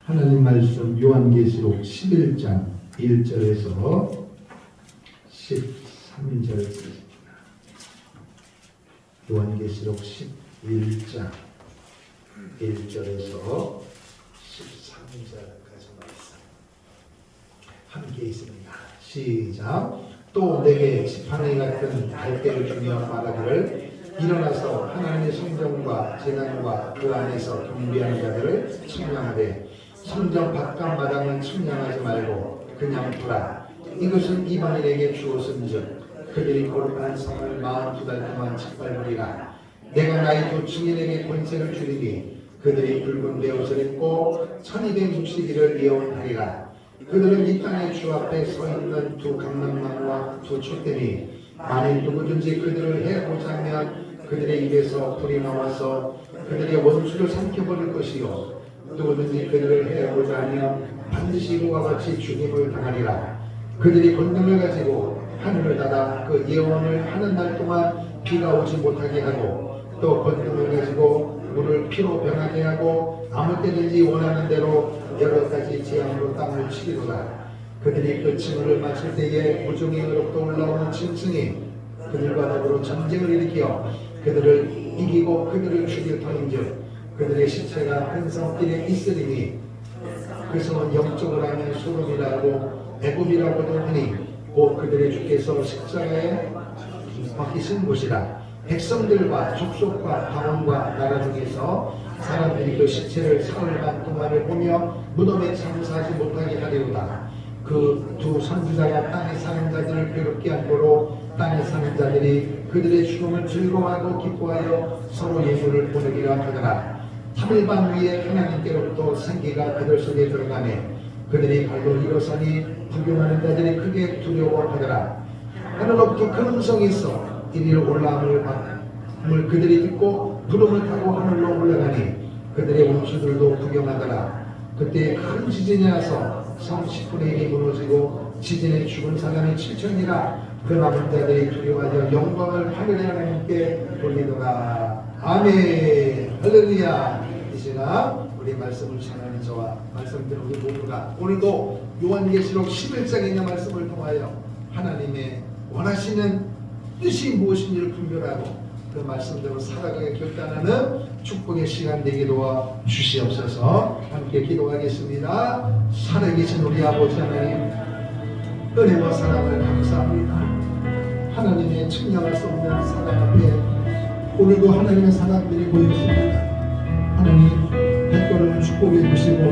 하나님 말씀 요한계시록 11장 1절에서 13절까지 요한계시록 11장 1절에서 13절까지 말씀 함께 있습니다. 시작. 또 내게 지팡이 같은 갈대를 주며 말하기를 일어나서 하나님의 성전과 제단과 그 안에서 경배하는 자들을 측량하되 성전 바깥 마당은 측량하지 말고 그냥 두라. 이것은 이방인에게 주었은즉 그들이 거룩한 성을 42달 동안 짓밟으리라. 내가 나의 두 증인에게 권세를 주리니 그들이 붉은 베옷을 입고 1260일을 예언하리라. 그들은 이 땅의 주 앞에 서 있는 두 감람나무와 두 촛대니 만일 누구든지 그들을 해보자 하면 그들의 입에서 불이 나와서 그들의 원수를 삼켜버릴 것이요 누구든지 그들을 해보자 하면 반드시 그와 같이 죽임을 당하리라. 그들이 권능을 가지고 하늘을 닫아 그 예언을 하는 날 동안 비가 오지 못하게 하고 또 권능을 가지고 물을 피로 변하게 하고 아무 때든지 원하는 대로 여러 가지 재앙으로 땅을 치리로다. 그들이 그 징후를 마칠 때에 무중행으로부터 올라오는 짐승이 그들과 더불어 전쟁을 일으켜 그들을 이기고 그들을 죽일 터인즉 그들의 시체가 큰 성길에 있으리니 그 성은 영적으로 하면 소돔이라고 애굽이라고도 하니 곧 그들의 주께서 십자가에 박히신 곳이라. 백성들과 족속과 방언과 나라 중에서 사람들이 그 시체를 사흘 반 동안을 보며 무덤에 장사하지 못하게 하리로다. 그 두 선지자가 땅에 사는 자들을 괴롭게 함으로 땅에 사는 자들이 그들의 죽음을 즐거워하고 기뻐하여 서로 예물을 보내기라 하더라. 3일 반 위에 하나님께로부터 생기가 그들 속에 들어가매 그들이 발로 일어서니 구경하는 자들이 크게 두려워하더라. 하늘로부터 큰 음성이 있어 이리로 올라옴을 그들이 듣고 구름을 타고 하늘로 올라가니 그들의 원수들도 구경하더라. 그때 큰 지진이 나서 성 10분의 1이 무너지고 지진에 죽은 사람이 7천이라. 그 남은 자들이 두려워하여 영광을 하늘의 하나님께 돌리더라. 아멘. 할렐루야. 이 시간 우리 말씀을 전하는 저와 말씀 듣는 우리 모두가 오늘도 요한계시록 11장에 있는 말씀을 통하여 하나님의 원하시는 뜻이 무엇인지를 분별하고 그 말씀대로 살아가게 결단하는 축복의 시간 되게 도와 주시옵소서. 함께 기도하겠습니다. 살아계신 우리 아버지 하나님, 은혜와 사랑을 감사합니다. 하나님의 측량할 수 없는 사랑 앞에 오늘도 하나님의 사랑들이 모였습니다. 하나님 백걸음을 축복해 주시고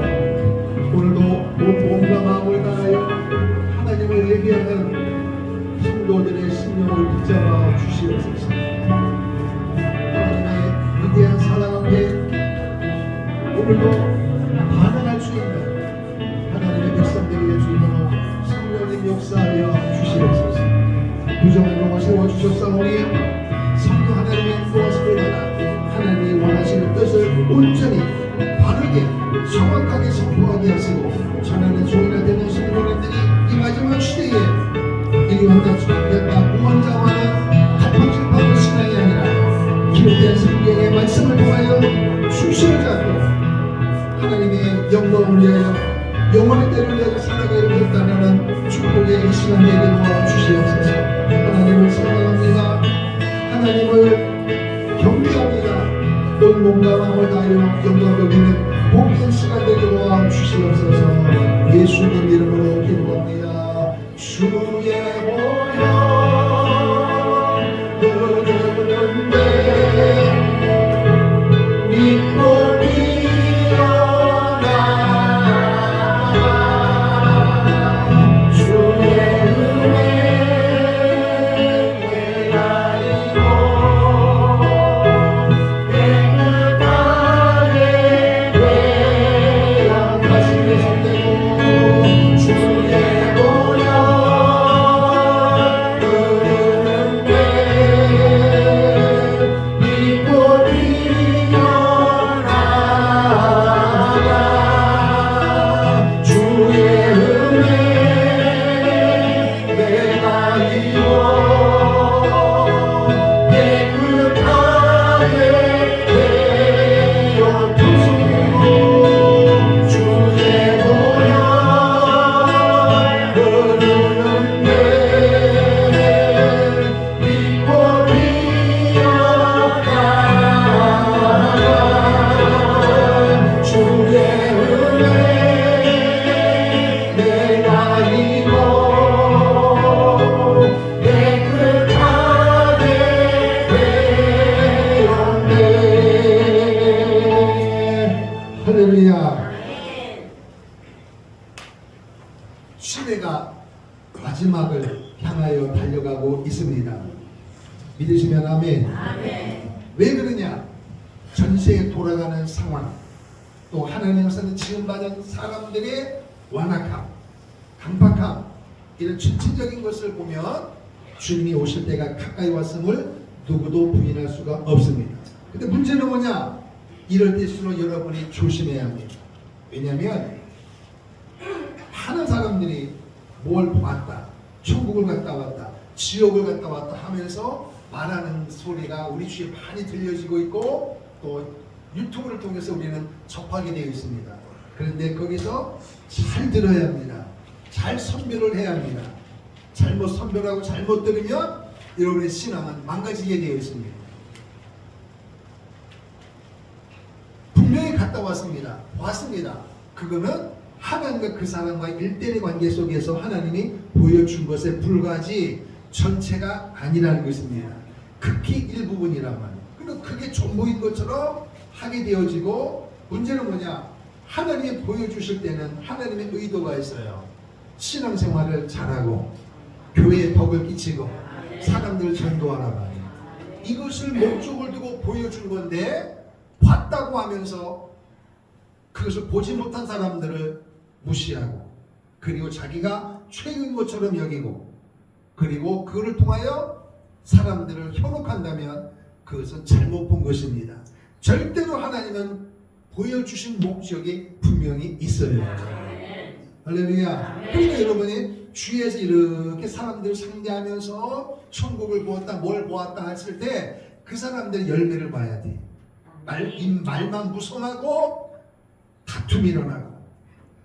오늘도 몸과 마음을 다하여 하나님을 예비하는 성도들의 심령을 붙잡아 주시옵소서. 하나님의 위대한 사랑 앞에 오늘도 반응할 수 있는 하나님의 백성들의 주인으로 성령님 역사하여 주시옵소서. 부정으로 세워주셨사오니 성령 하나님의 도와심을 받아 하나님이 원하시는 뜻을 온전히 바르게 정확하게 선포하게 하시고 전하는 종이나 되는 성도님들이 이 마지막 시대에 이루어다 주겠다 무언장화는 한방식방의 신앙이 아니라 기록된 성경의 말씀을 통하여 출시하지 않고 하나님의 영광을 위하여 영원의 때를 위하여 살아가기를 결단하는 축복의 이 시간 되게 도와주시옵소서. 하나님을 사랑합니다. 하나님을 경배합니다. 온 몸과 마음을 다하여 영광 여기는 복된 시간 되게 도와주시옵소서. 예수님 이름으로 기도합니다. 주의 보혈 흐르는데 믿고 일어나 주의 은혜 외라이고 깨끗하게 되어 다시 내성되고 주의 보혈 시대가 마지막을 향하여 달려가고 있습니다. 믿으시면 아멘. 왜 그러냐? 전세에 돌아가는 상황, 또 하나님께서는 지금 받은 사람들의 완악함, 강팍함, 이런 전체적인 것을 보면 주님이 오실 때가 가까이 왔음을 누구도 부인할 수가 없습니다. 근데 문제는 뭐냐? 이럴 때일수록 여러분이 조심해야 합니다. 왜냐하면 많은 사람들이 뭘 봤다, 천국을 갔다 왔다, 지옥을 갔다 왔다 하면서 말하는 소리가 우리 주위에 많이 들려지고 있고 또 유튜브를 통해서 우리는 접하게 되어 있습니다. 그런데 거기서 잘 들어야 합니다. 잘 선별을 해야 합니다. 잘못 선별하고 잘못 들으면 여러분의 신앙은 망가지게 되어 있습니다. 분명히 갔다 왔습니다. 그거는 하나님과 그 사람과의 일대의 관계 속에서 하나님이 보여준 것에 불과하지 전체가 아니라는 것입니다. 극히 일부분이란 말이에요. 그리고 그게 전부인 것처럼 하게 되어지고, 문제는 뭐냐? 하나님이 보여주실 때는 하나님의 의도가 있어요. 신앙생활을 잘하고 교회에 덕을 끼치고 사람들을 전도하라 말이에요. 이것을 목적을 두고 보여준 건데 봤다고 하면서 그것을 보지 못한 사람들을 무시하고, 그리고 자기가 최고인 것처럼 여기고, 그리고 그를 통하여 사람들을 현혹한다면 그것은 잘못 본 것입니다. 절대로 하나님은 보여주신 목적이 분명히 있어요. 할렐루야. 그러니까 여러분이 주위에서 이렇게 사람들을 상대하면서 천국을 보았다, 뭘 보았다 했을 때 그 사람들의 열매를 봐야 돼. 말만 무성하고 다툼이 일어나고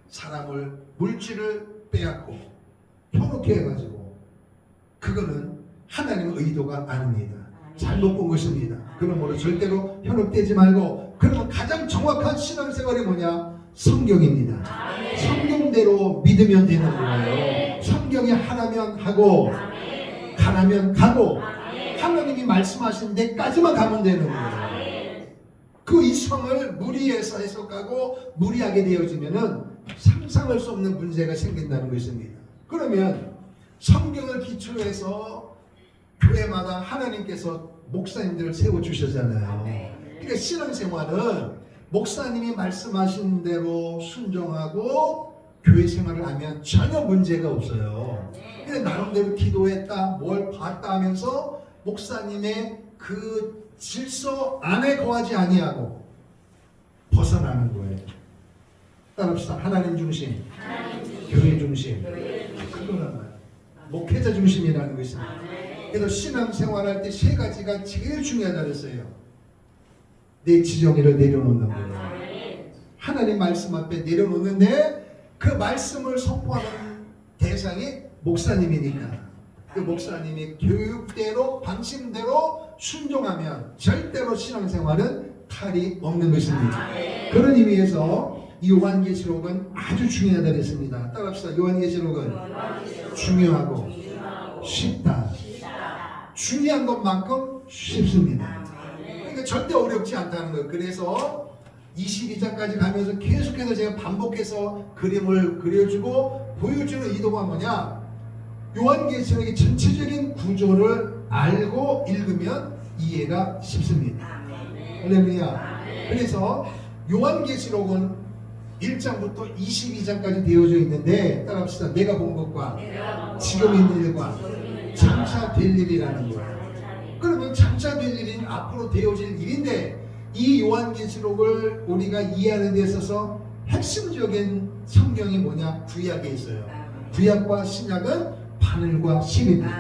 사람을 물질을 빼앗고 현혹해 해가지고, 그거는 하나님의 의도가 아닙니다. 잘못 본 것입니다. 그러므로 절대로 현혹되지 말고, 그러면 가장 정확한 신앙생활이 뭐냐? 성경입니다. 성경대로 믿으면 되는 거예요. 성경이 하라면 하고 가라면 가고 하나님이 말씀하신 데까지만 가면 되는 거예요. 그 이성을 무리해서 해석하고 무리하게 되어지면은 상상할 수 없는 문제가 생긴다는 것입니다. 그러면 성경을 기초해서 교회마다 하나님께서 목사님들을 세워주셨잖아요. 그러니까 신앙생활은 목사님이 말씀하신 대로 순종하고 교회 생활을 하면 전혀 문제가 없어요. 근데 나름대로 기도했다, 뭘 봤다 하면서 목사님의 그 질서 안에 거하지 아니하고 벗어나는 거예요. 따라합시다. 하나님 중심, 교회 중심. 그거란 말이에요. 목회자 중심이라는 것입니다. 그래서 신앙생활할 때 세 가지가 제일 중요하다 그랬어요. 내 지정의를 내려놓는 거예요. 하나님 말씀 앞에 내려놓는데 그 말씀을 선포하는 대상이 목사님이니까 그 목사님이 교육대로 방침대로 순종하면 절대로 신앙생활은 탈이 없는 것입니다. 그런 의미에서 요한계시록은 아주 중요하다 그랬습니다. 따라합시다. 요한계시록은 중요하고 쉽다. 중요한 것만큼 쉽습니다. 그러니까 절대 어렵지 않다는 거예요. 그래서 22장까지 가면서 계속해서 제가 반복해서 그림을 그려주고 보여주는 의도가 뭐냐? 요한계시록의 전체적인 구조를 알고 읽으면 이해가 쉽습니다. 할렐루야. 그래서 요한계시록은 1장부터 22장까지 되어져 있는데, 따라합시다. 내가 본 것과 지금 있는 일과 장차 될 일이라는 거예요. 그러면 장차 될 일은 앞으로 되어질 일인데, 이 요한계시록을 우리가 이해하는 데 있어서 핵심적인 성경이 뭐냐? 구약에 있어요. 구약과 신약은 바늘과 실입니다.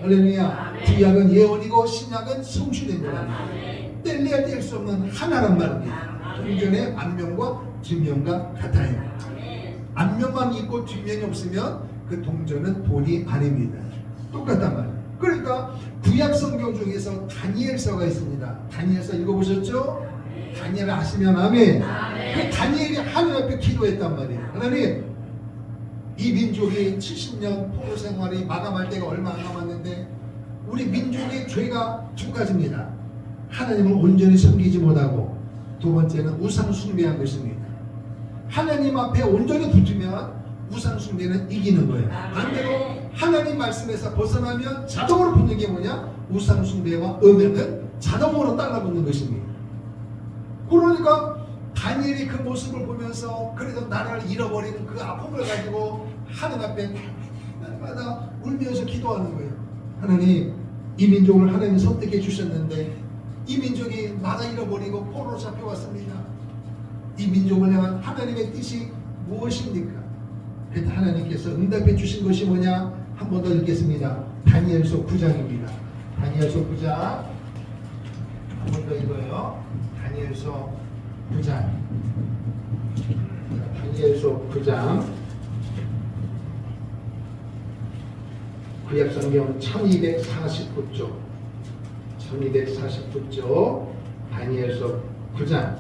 할렐루야. 구약은 예언이고 신약은 성취된 거랍니다. 뗄래야 뗄 수 없는 하나란 말입니다. 동전의 앞면과 뒷면과 같아요. 앞면만 있고 뒷면이 없으면 그 동전은 돈이 아닙니다. 똑같단 말이에요. 그러니까 구약 성경 중에서 다니엘서가 있습니다. 다니엘서 읽어보셨죠? 다니엘 아시면 아멘. 그 다니엘이 하나님 앞에 기도했단 말이에요. 하나님, 이 민족이 70년 포로 생활이 마감할 때가 얼마 안 남았는데 우리 민족의 죄가 두 가지입니다. 하나님을 온전히 섬기지 못하고, 두 번째는 우상 숭배한 것입니다. 하나님 앞에 온전히 붙으면 우상 숭배는 이기는 거예요. 반대로 하나님 말씀에서 벗어나면 자동으로 붙는 게 뭐냐? 우상 숭배와 음행은 자동으로 따라붙는 것입니다. 그러니까 다니엘이 그 모습을 보면서 그래도 나라를 잃어버리는 그 아픔을 가지고 하나님 앞에 날마다 울면서 기도하는 거예요. 하나님, 이 민족을 하나님 선택해 주셨는데 이 민족이 나라 잃어버리고 포로로 잡혀왔습니다. 이 민족을 향한 하나님의 뜻이 무엇입니까? 그때 하나님께서 응답해 주신 것이 뭐냐? 한 번 더 읽겠습니다. 다니엘서 9장입니다. 다니엘서 9장 한 번 더 읽어요. 다니엘서 9장. 다니엘서 9장. 구약성경 1249쪽. 1249쪽. 다니엘서 9장.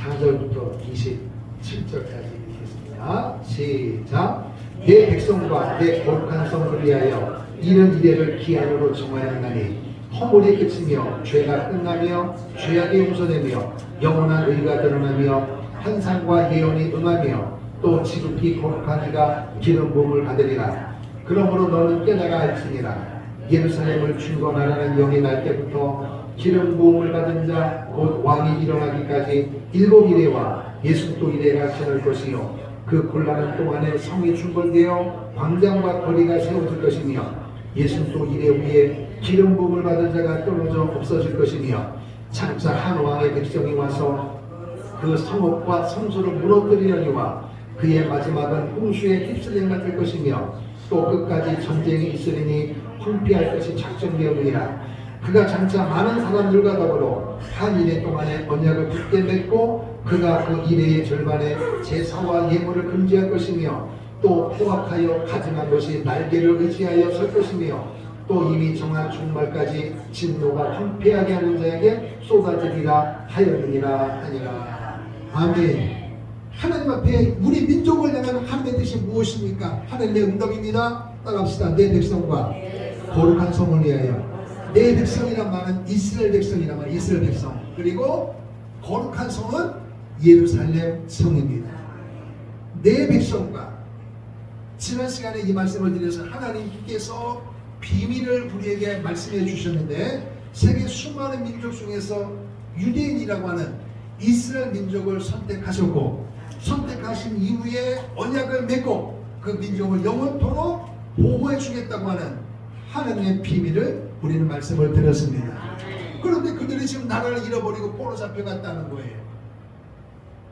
24절부터 27절까지 읽겠습니다. 시작. 내 백성과 내 거룩한 성을 위하여 이런 이래를 기한으로 정하였나니 허물이 그치며 죄가 끝나며 죄악이 용서되며 영원한 의가 드러나며 환상과 예언이 응하며 또 지극히 거룩한 이가 기름 부음을 받으리라. 그러므로 너는 깨달아 알지니라. 예루살렘을 중건하라는 영이 날 때부터 기름 부음을 받은 자 곧 왕이 일어나기까지 7이레와 62이레가 지날 것이요 그 곤란한 동안에 성이 중건되어 광장과 거리가 세워질 것이며 62이레 후에 기름 부음을 받은 자가 떨어져 없어질 것이며 장차 한 왕의 백성이 와서 그 성읍과 성소를 무너뜨리려니와 그의 마지막은 홍수에 휩쓸림 같을 것이며 또 끝까지 전쟁이 있으리니 황폐할 것이 작정되었느니라. 그가 장차 많은 사람들과 더불어 한 이래 동안에 언약을 굳게 맺고 그가 그 이래의 절반에 제사와 예물을 금지할 것이며 또 포악하여 가증한 것이 날개를 의지하여 설 것이며 또 이미 정한 종말까지 진노가 황폐하게 하는 자에게 쏟아지리라 하였느니라 하니라. 아멘. 하나님 앞에 우리 민족을 향한 하나님의 뜻이 무엇입니까? 하나님의 응답입니다. 따라합시다. 내 백성과 거룩한 성을 위하여. 내 백성이란 말은 이스라엘 백성이란 말이에요. 이스라엘 백성. 그리고 거룩한 성은 예루살렘 성입니다. 내 백성과. 지난 시간에 이 말씀을 드려서 하나님께서 비밀을 우리에게 말씀해 주셨는데 세계 수많은 민족 중에서 유대인이라고 하는 이스라엘 민족을 선택하셨고 선택하신 이후에 언약을 맺고 그 민족을 영원토록 보호해 주겠다고 하는 하나님의 비밀을 우리는 말씀을 들었습니다. 그런데 그들이 지금 나라를 잃어버리고 포로 잡혀갔다는 거예요.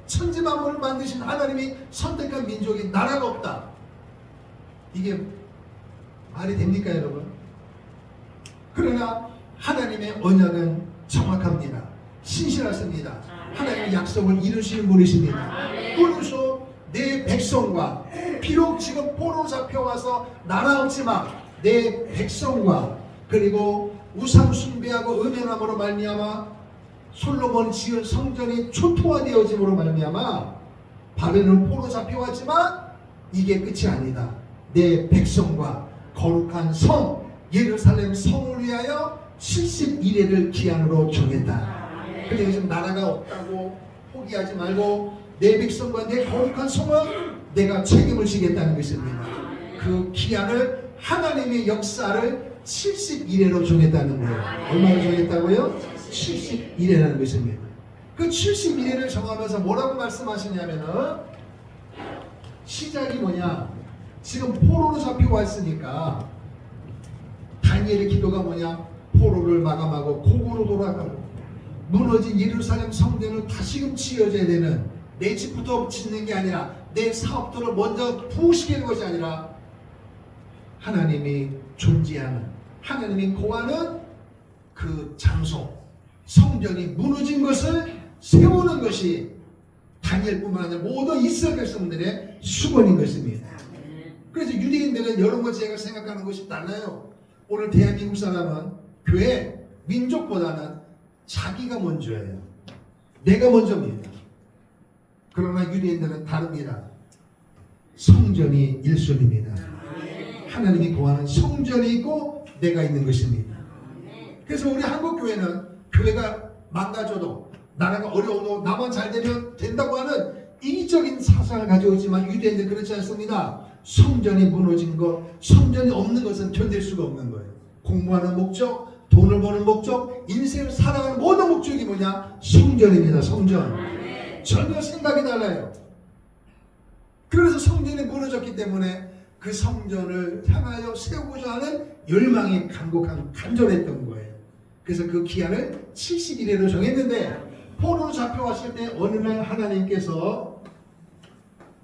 천지만물을 만드신 하나님이 선택한 민족이 나라가 없다. 이게 말이 됩니까 여러분? 그러나 하나님의 언약은 정확합니다. 신실하십니다. 하나님의 약속을 이루시는 분이십니다. 그래서 내 백성과 비록 지금 포로 잡혀와서 나라 없지만 내 백성과 그리고 우상 숭배하고 음행함으로 말미암아 솔로몬이 지은 성전이 초토화되어짐으로 말미암아 바벨론 포로 잡혀왔지만 이게 끝이 아니다. 내 백성과 거룩한 성 예루살렘 성을 위하여 71회를 기한으로 정했다. 그래서 지금 나라가 없다고 포기하지 말고 내 백성과 내 거룩한 성은 내가 책임을 지겠다는 것입니다. 그 기한을 하나님의 역사를 71회로 정했다는 거예요. 얼마나 정했다고요? 71회라는 것입니다. 그 71회를 정하면서 뭐라고 말씀하시냐면은 시작이 뭐냐? 지금 포로로 잡혀왔으니까 다니엘의 기도가 뭐냐? 포로를 마감하고 고구로 돌아가고 무너진 예루살렘 성전을 다시금 지어져야 되는 내 집부터 짓는 게 아니라 내 사업들을 먼저 부흥시키는 것이 아니라 하나님이 존재하는 하나님이 거하는 그 장소 성전이 무너진 것을 세우는 것이 다니엘뿐만 아니라 모든 이스라엘 백성들의 수건인 것입니다. 그래서 유대인들은 여러 가지 제가 생각하는 것이 달라요. 오늘 대한민국 사람은 교회 민족보다는 자기가 먼저예요. 내가 먼저입니다. 그러나 유대인들은 다릅니다. 성전이 1순위입니다. 하나님이 거하는 성전이 있고 내가 있는 것입니다. 그래서 우리 한국 교회는 교회가 망가져도 나라가 어려워도 나만 잘 되면 된다고 하는 이기적인 사상을 가지고 있지만 유대인들 그렇지 않습니다. 성전이 무너진 것, 성전이 없는 것은 견딜 수가 없는 거예요. 공부하는 목적, 돈을 버는 목적, 인생을 살아가는 모든 목적이 뭐냐? 성전입니다. 성전. 전혀 생각이 달라요. 그래서 성전이 무너졌기 때문에 그 성전을 향하여 세우고자 하는 열망이 간절했던 거예요. 그래서 그 기한을 70일에로 정했는데 포로로 잡혀왔을 때 어느 날 하나님께서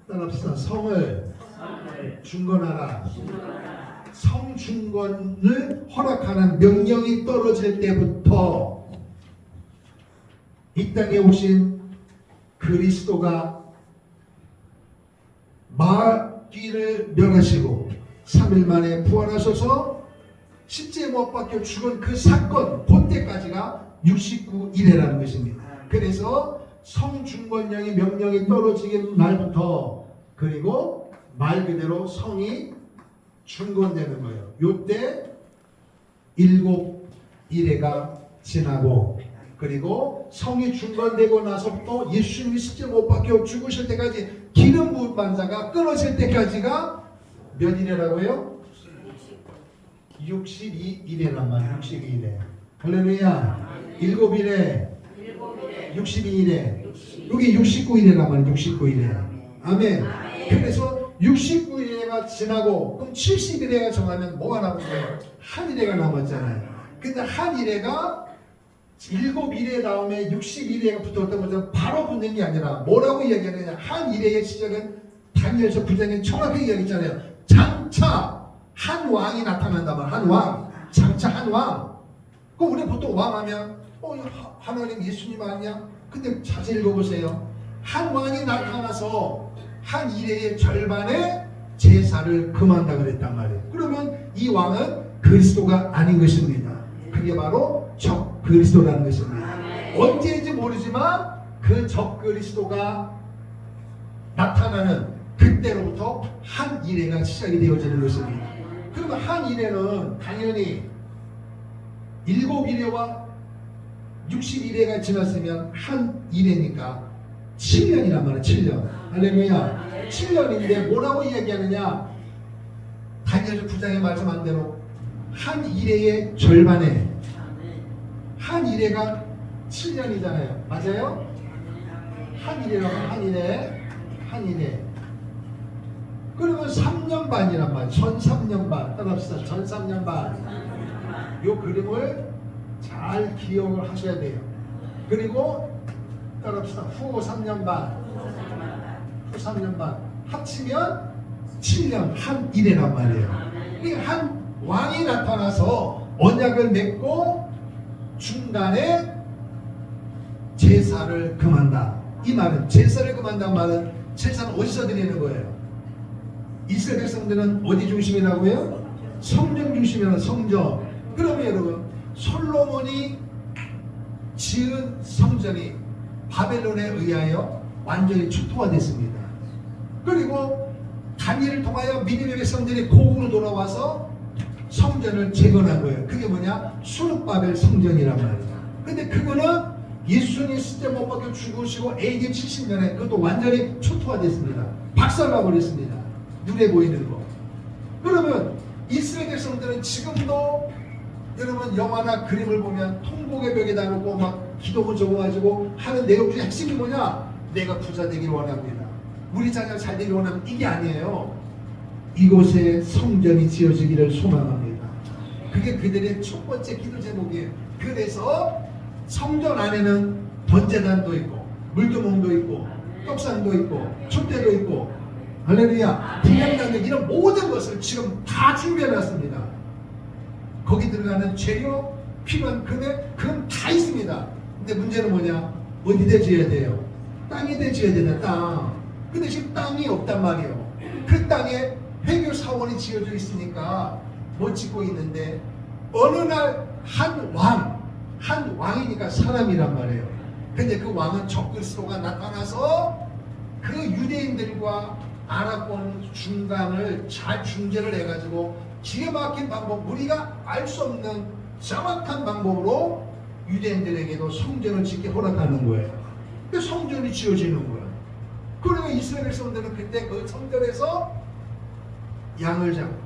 따라합시다. 성을 중건하라. 성 중건을 허락하는 명령이 떨어질 때부터 이 땅에 오신 그리스도가 마귀를 멸하시고 3일 만에 부활하셔서 십자가에 못 박혀 죽은 그 사건, 그때까지가 69일이라는 것입니다. 그래서 성중건령의 명령이 떨어지는 날부터 그리고 말 그대로 성이 중건되는 거예요. 요때 7일회가 지나고 그리고 성이 중건되고 나서부터 예수님이 십자가에 못 박혀 죽으실 때까지 기름 부은 반사가 끊어질 때까지가 몇 일이라고요? 62일이란 말이에요. 62일에. 할렐루야. 7일에 62일에 여기 69일이란 말이에요. 69일에. 아멘. 그래서 69일에가 지나고 그럼 70일에가 정하면 뭐가 남은 거예요? 한 일회가 남았잖아요. 근데 한 일회가 7일에 다음에 61일에가 붙었던 것은 바로 붙는 게 아니라 뭐라고 이야기하느냐? 한 일회의 시작은 다니엘서 9장에 정확하게 이야기했잖아요. 장차 한 왕이 나타난다면 한 왕, 장차 한 왕. 그럼 우리 보통 왕 하면 하나님 예수님 아니냐? 근데 자세히 읽어보세요. 한 왕이 나타나서 한 일회의 절반의 제사를 금한다 그랬단 말이에요. 그러면 이 왕은 그리스도가 아닌 것입니다. 그게 바로 적 그리스도라는 것입니다. 언제인지 모르지만 그 적 그리스도가 나타나는 그때로부터 한 일회가 시작이 되어지는 것입니다. 그러면 한 일회는 당연히 7일회와 60일회가 지났으면 한 일회니까 7년이란 말이에요. 7년. 할렐루야. 7년인데 뭐라고 이야기하느냐? 다니엘서 9장에 말씀한 대로 한 일회의 절반에 한 일회가 7년이잖아요. 맞아요? 한 일회라면 한 일회. 그러면 3년 반이란 말이에요. 전 3년 반. 따라합시다. 전 3년 반. 요 그림을 잘 기억을 하셔야 돼요. 그리고 따라합시다. 후 3년 반. 후 3년 반. 합치면 7년 한 일회란 말이에요. 그러니까 한 왕이 나타나서 언약을 맺고 중간에 제사를 금한다. 이 말은 제사를 금한다는 말은 제사는 어디서 드리는 거예요? 이스라엘 백성들은 어디 중심이라고요? 성전 중심이라는 성전. 그러면 여러분 솔로몬이 지은 성전이 바벨론에 의하여 완전히 초토화됐습니다. 그리고 다니엘을 통하여 미니베 백성들이 고국으로 돌아와서 성전을 재건한 거예요. 그게 뭐냐? 수르바벨 성전이란 말이에요. 근데 그거는 예수님이 십자가에 못 박혀 죽으시고 AD 70년에 그것도 완전히 초토화됐습니다. 박살나버렸습니다. 눈에 보이는 거. 그러면 이스라엘 백성들은 지금도 여러분 영화나 그림을 보면 통곡의 벽에다 놓고 막 기도문 적어가지고 하는 내용 중에 핵심이 뭐냐? 내가 부자 되길 원합니다. 우리 자녀가 잘 되길 원합니다. 이게 아니에요. 이곳에 성전이 지어지기를 소망합니다. 그게 그들의 첫 번째 기도 제목이에요. 그래서 성전 안에는 번제단도 있고 물두멍도 있고 떡상도 있고 촛대도 있고 할렐루야 분향단도 이런 모든 것을 지금 다 준비해놨습니다. 거기 들어가는 재료, 필요한 금액 그건 다 있습니다. 근데 문제는 뭐냐? 어디다 지어야 돼요? 땅에다 지어야 되는 땅. 근데 지금 땅이 없단 말이에요. 그 땅에 회교 사원이 지어져 있으니까 못 짓고 있는데 어느 날 한 왕이니까 사람이란 말이에요. 근데 그 왕은 적그리스도가 나타나서 그 유대인들과 아랍권 중간을 잘 중재를 해가지고 기가 막힌 방법, 우리가 알 수 없는 정확한 방법으로 유대인들에게도 성전을 짓게 허락하는 거예요. 그 성전이 지어지는 거야. 그러니까 이스라엘 백성들은 그때 그 성전에서 양을 잡고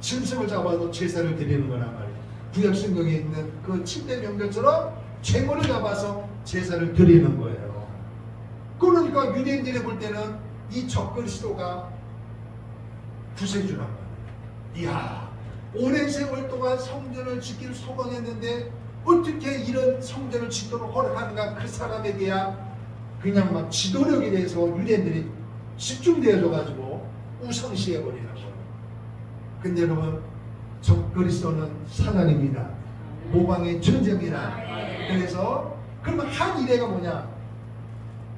짐승을 잡아서 제사를 드리는 거란 말이에요. 구약 성경에 있는 그 7대 명절처럼 제물을 잡아서 제사를 드리는 거예요. 그러니까 유대인들이 볼 때는 이 적그리스도가 구세주란 말이에요. 이야, 오랜 세월 동안 성전을 짓기를 소망했는데 어떻게 이런 성전을 짓도록 허락하는가. 그 사람에 대한 그냥 막 지도력에 대해서 유대인들이 집중되어져 가지고 우상시해 버리는 거예요. 근데 여러분, 적그리스도는 사단입니다. 모방의 존재입니다. 그래서 그러면 한 이래가 뭐냐?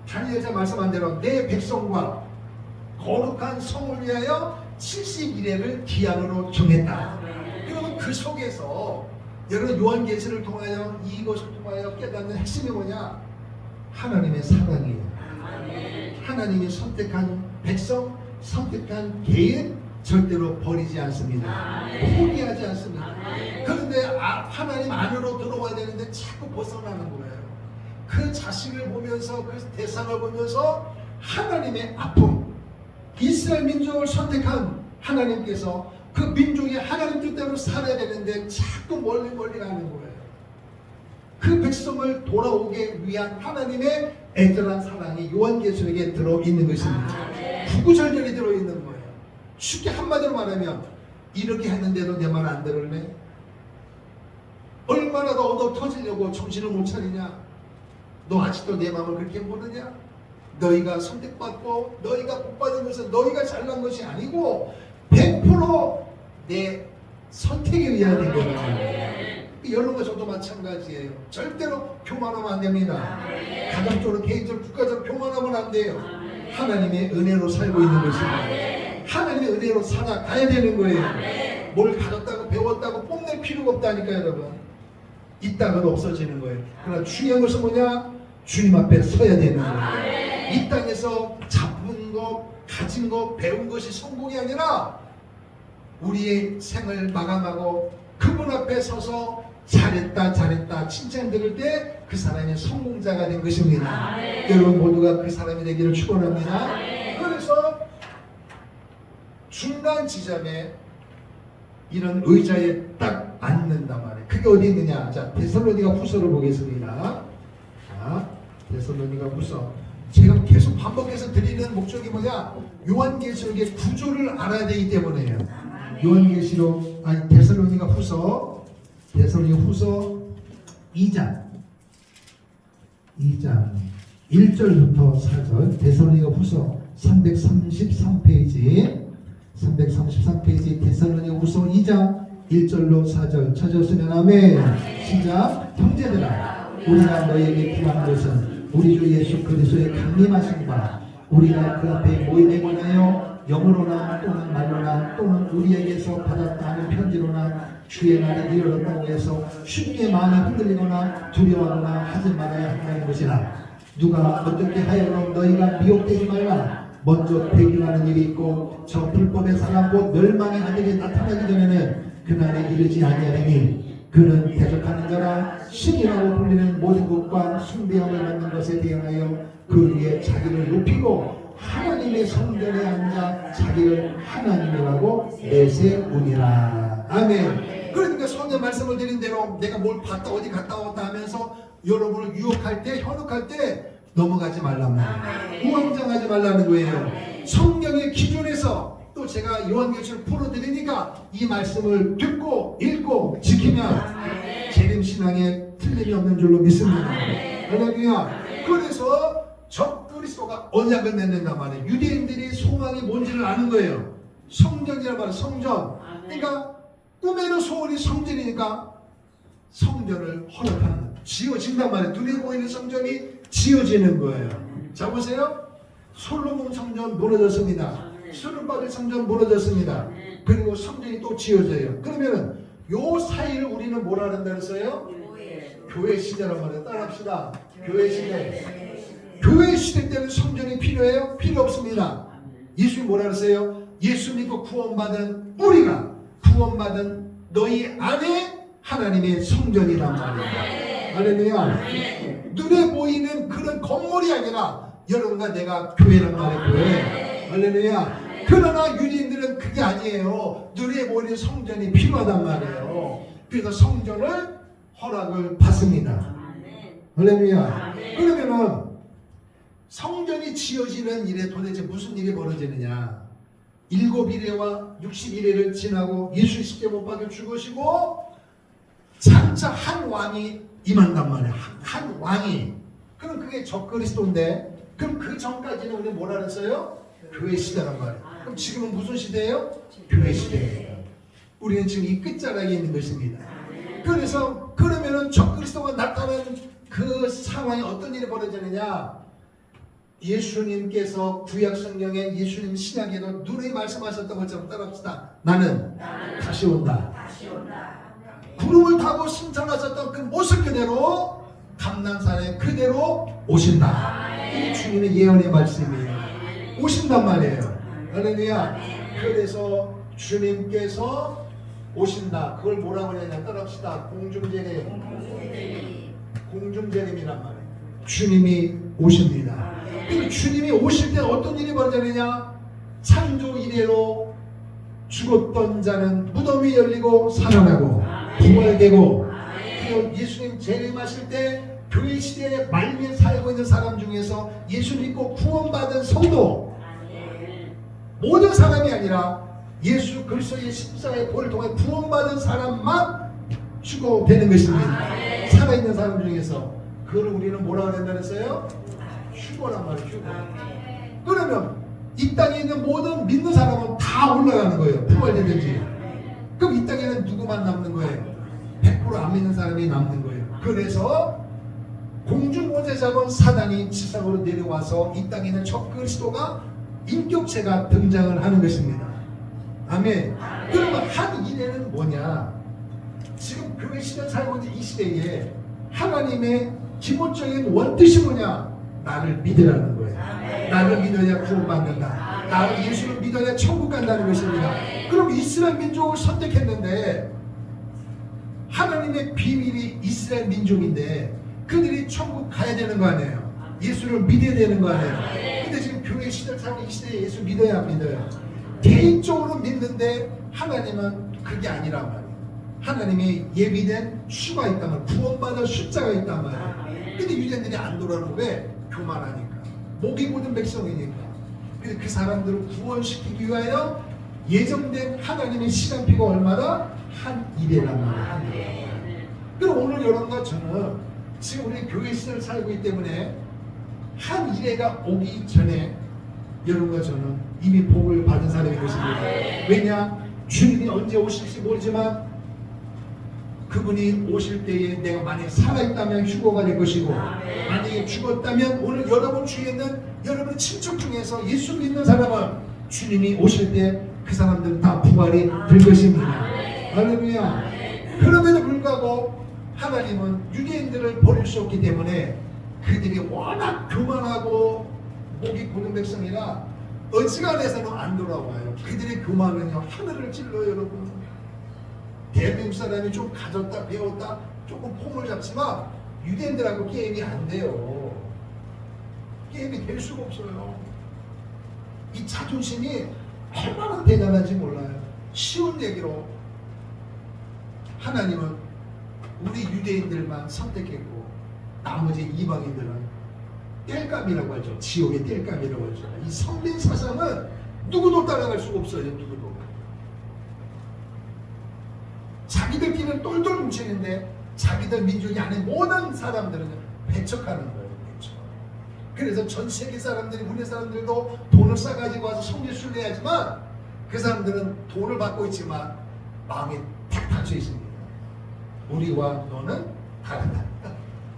다니엘서 말씀한 대로 내 백성과 거룩한 성을 위하여 70일을 기한으로 정했다. 그러면 그 속에서 여러분 요한계시를 통하여 이것을 통하여 깨닫는 핵심이 뭐냐? 하나님의 사랑이에요. 하나님이 선택한 백성, 선택한 개인 절대로 버리지 않습니다. 포기하지 않습니다. 그런데 하나님 안으로 들어와야 되는데 자꾸 벗어나는 거예요. 그 자식을 보면서, 그 대상을 보면서 하나님의 아픔, 이스라엘 민족을 선택한 하나님께서 그 민족이 하나님 뜻대로 살아야 되는데 자꾸 멀리 가는 거예요. 그 백성을 돌아오게 위한 하나님의 애절한 사랑이 요한계시록에 들어있는 것입니다. 구구절절히 들어있는 거예요. 쉽게 한마디로 말하면 이렇게 했는데도 내 말 안 들을래? 얼마나 더 얻어 터지려고 정신을 못 차리냐? 너 아직도 내 마음을 그렇게 모르냐? 너희가 선택받고 너희가 복받은 것은 너희가 잘난 것이 아니고 100% 내 선택에 의한 거예요. 여러분과 저도 마찬가지예요. 절대로 교만하면 안 됩니다. 가정적으로, 개인적으로, 국가적으로 교만하면 안 돼요. 하나님의 은혜로 살고 있는 것입니다. 하나님의 은혜로 살아가야 되는 거예요. 뭘 가졌다고 배웠다고 뽐낼 필요가 없다니까요, 여러분. 있다가도 없어지는 거예요. 그러나 중요한 것은 뭐냐? 주님 앞에 서야 되는 거예요. 이 땅에서 잡은 것, 가진 것, 배운 것이 성공이 아니라 우리의 생을 마감하고 그분 앞에 서서 잘했다 칭찬 들을 때 그 사람이 성공자가 된 것입니다. 여러분 모두가 그 사람이 되기를 축원합니다. 그래서 중간 지점에 이런 의자에 딱 앉는단 말이에요. 그게 어디 있느냐? 자, 데살로니가 후서를 보겠습니다. 자, 데살로니가 후서. 제가 계속 반복해서 드리는 목적이 뭐냐? 요한계시록의 구조를 알아야 되기 때문에요. 요한계시록, 아니 데살로니가 후서 2장 1절부터 4절, 데살로니가 후서 333페이지 데살로니가 후서 2장 1절로 4절 찾았으면 아멘. 시작. 형제들아, 우리가 너희에게 구하는 것은 우리 주 예수 그리스도의 강림하신 바, 우리가 그 앞에 모임에 관하여 영으로나 또는 말로나 또는 우리에게서 받았다 하는 편지로나 주의 날이 이르렀다고 해서 쉽게 마음이 흔들리거나 두려워하거나 하지 말아야 한다는 것이라. 누가 어떻게 하여금 너희가 미혹되지 말라. 먼저 배교하는 일이 있고 저 불법의 사람 곧 멸망의 아들이 나타나기 전에는 그날에 이르지 아니하리니 그는 대적하는 자라 신이라고 불리는 모든 것과 숭배함을 받는 것에 대하여 그 위에 자기를 높이고 하나님의 성전에 앉아 자기를 하나님이라고 내세우니라. 아멘. 그러니까 성경 말씀을 드린 대로 내가 뭘 봤다 어디 갔다 왔다 하면서 여러분을 유혹할 때, 현혹할 때 넘어가지 말라는 거예요. 우왕장하지 말라는 거예요. 성경의 기준에서 또 제가 요한계시록 풀어드리니까 이 말씀을 듣고 읽고 지키면 재림신앙에 틀림이 없는 줄로 믿습니다. 할렐루야. 그래서 적그리스도가 언약을 맺는단 말이에요. 유대인들이 소망이 뭔지를 아는 거예요. 성전이란 말이에요. 성전. 그러니까 꿈에는 소원이 성전이니까 성전을 허락하는 거예요. 지어진단 말이에요. 눈에 보이는 성전이 지어지는 거예요. 자 보세요. 솔로몬 성전 무너졌습니다. 수르바벨 성전 무너졌습니다. 그리고 성전이 또 지어져요. 그러면은 요 사이를 우리는 뭐라 한다 그랬어요? 교회 시대란 말이에요. 따라합시다. 교회 시대. 교회 시대 때는 성전이 필요해요? 필요 없습니다. 예수님 뭐라 그랬어요? 예수 믿고 구원받은 우리가, 구원받은 너희 안에 하나님의 성전이란 말이에요. 할렐루야. 눈에 보이는 그런 건물이 아니라 여러분과 내가 교회란 말이에요. 교회. 할렐루야. 그러나 유대인들은 그게 아니에요. 눈에 보이는 성전이 필요하단 말이에요. 그래서 성전을 허락을 받습니다. 할렐루야. 그러면은 성전이 지어지는 일에 도대체 무슨 일이 벌어지느냐? 7일에와 60일을 지나고 예수 십자가에 못 박혀 죽으시고 장차 한 왕이 임한단 말이야. 한 왕이. 그럼 그게 적그리스도인데, 그럼 그 전까지는 우리 뭐라 그랬어요? 교회 시대란 말이에요. 그럼 지금은 무슨 시대예요? 교회 시대예요. 우리는 지금 이 끝자락에 있는 것입니다. 그래서 그러면은 적그리스도가 나타나는 그 상황이 어떤 일이 벌어지느냐? 예수님께서 구약 성경에 예수님 신약에도 누누이 말씀하셨던 것처럼 따라합시다. 나는 다시 온다. 구름을 타고 승천하셨던 그 모습 그대로 감난산에 그대로 오신다. 이 주님의 예언의 말씀이에요. 오신단 말이에요. 할렐루야. 그래서 주님께서 오신다. 그걸 뭐라고 하냐? 따라합시다. 공중재림이란 말이에요. 주님이 오십니다. 그럼 주님이 오실 때 어떤 일이 벌어지느냐? 창조 이래로 죽었던 자는 무덤이 열리고 살아나고 부활되고, 그리고 예수님 재림하실 때 교회 시대에 말미에 살고 있는 사람 중에서 예수 믿고 구원받은 성도, 모든 사람이 아니라 예수 그리스도의 십자가의 보혈을 통해 구원받은 사람만 추구되는 것입니다. 살아있는 사람 중에서. 그걸 우리는 뭐라고 한다 그랬어요? 휴거란 말이에요. 휴거. 그러면 이 땅에 있는 모든 믿는 사람은 다 올라가는 거예요. 부활되든지. 그럼 이 땅에는 누구만 남는 거예요? 100% 안 믿는 사람이 남는 거예요. 그래서 공중권세 잡은 사단이 지상으로 내려와서 이 땅에 있는 적그리스도가 인격체가 등장을 하는 것입니다. 아멘. 그러면 한 일에는 뭐냐? 지금 교회 시대 살고 있는 이 시대에 하나님의 기본적인 원뜻이 뭐냐? 나를 믿으라는 거예요. 나를 믿어야 구원받는다. 나를 예수를 믿어야 천국 간다는 것입니다. 그럼 이스라엘 민족을 선택했는데, 하나님의 비밀이 이스라엘 민족인데 그들이 천국 가야 되는 거 아니에요? 예수를 믿어야 되는 거 아니에요? 근데 지금 교회 시대 살고 이 시대에 예수 믿어야 안 믿어요? 개인적으로 믿는데 하나님은 그게 아니란 말이에요. 하나님의 예비된 수가 있단 말이에요. 구원받을 숫자가 있단 말이에요. 근데 유대인들이 안 돌아오는 왜? 교만하니까. 목이 고든 백성이니까. 그래서 그 사람들을 구원시키기 위하여 예정된 하나님의 시간표가 얼마나? 한 일이란 말이에요. 그럼 오늘 여러분과 저는 지금 우리 교회 시대를 살고 있기 때문에 한 일회가 오기 전에 여러분과 저는 이미 복을 받은 사람인 것입니다. 왜냐? 주님이 언제 오실지 모르지만 그분이 오실 때에 내가 만약에 살아있다면 휴거가 될 것이고, 만약에 죽었다면 오늘 여러분 주위에 있는 여러분 친척 중에서 예수 믿는 사람은 주님이 오실 때 그 사람들은 다 부활이 될 것입니다. 할렐루야. 그럼에도 불구하고 하나님은 유대인들을 버릴 수 없기 때문에 그들이 워낙 교만하고 목이 고든 백성이라 어지간해서는 안 돌아와요. 그들의 교만은요 하늘을 찔러요. 여러분, 대한민국 사람이 좀 가졌다 배웠다 조금 폼을 잡지만 유대인들하고 게임이 안 돼요. 게임이 될 수가 없어요. 이 자존심이 얼마나 대단한지 몰라요. 쉬운 얘기로 하나님은 우리 유대인들만 선택했고 나머지 이방인들은 땔감이라고 하죠. 지옥의 땔감이라고 하죠. 이 선민 사상은 누구도 따라갈 수가 없어요. 누구도. 자기들끼리는 똘똘 뭉치는데 자기들 민족이 아닌 모든 사람들은 배척하는 거예요. 배척. 그래서 전 세계 사람들이, 우리 사람들도 돈을 싸가지고 와서 성지 순례하지만 그 사람들은 돈을 받고 있지만 마음이 탁 닫혀 있습니다. 우리와 너는 다르다.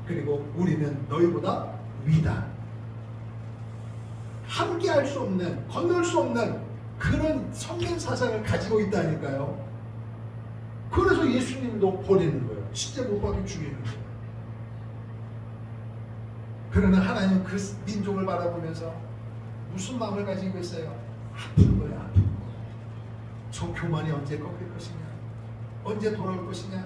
그리고 우리는 너희보다 위다. 함께 할 수 없는, 건널 수 없는 그런 선민 사상을 가지고 있다니까요. 그래서 예수님도 버리는 거예요. 십자가 못 박혀 죽이는 거예요. 그러나 하나님은 그 민족을 바라보면서 무슨 마음을 가지고 있어요? 아픈 거예요. 아픈 거. 저 교만이 언제 꺾일 것이냐? 언제 돌아올 것이냐?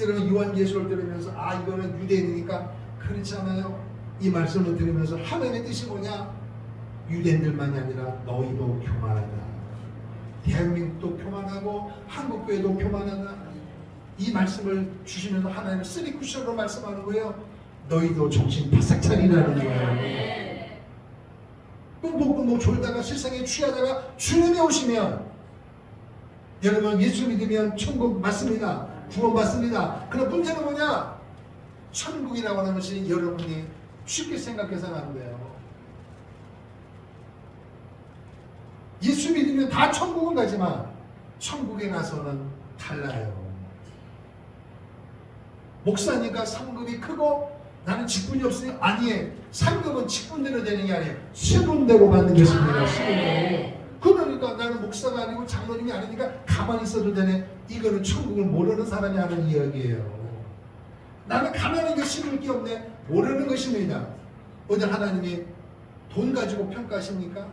여러분 요한계시록을 들으면서 이거는 유대인이니까 그렇지 않아요? 이 말씀을 들으면서 하나님의 뜻이 뭐냐? 유대인들만이 아니라 너희도 교만하다. 대한민국도 교만하고 한국교회도 교만하다. 이 말씀을 주시면서 하나님은 3쿠션으로 말씀하는 거예요. 너희도 정신 바싹 차리라는 거예요. 끔뻑끔뻑 졸다가 세상에 취하다가 주님이 오시면 여러분 예수 믿으면 천국 맞습니다. 구원 받습니다. 그럼 문제는 뭐냐? 천국이라고 하는 것이 여러분이 쉽게 생각해서는 안 돼요. 예수 믿으면 다 천국은 가지만 천국에 가서는 달라요. 목사니까 상급이 크고 나는 직분이 없으니 아니에요. 상급은 직분대로 되는 게 아니에요. 신분대로 받는 것입니다. 신분대로. 그러니까 나는 목사가 아니고 장로님이 아니니까 가만히 있어도 되네. 이거는 천국을 모르는 사람이 하는 이야기예요. 나는 가만히 있는 게 심을 게 없네. 모르는 것입니다. 어제 하나님이 돈 가지고 평가하십니까?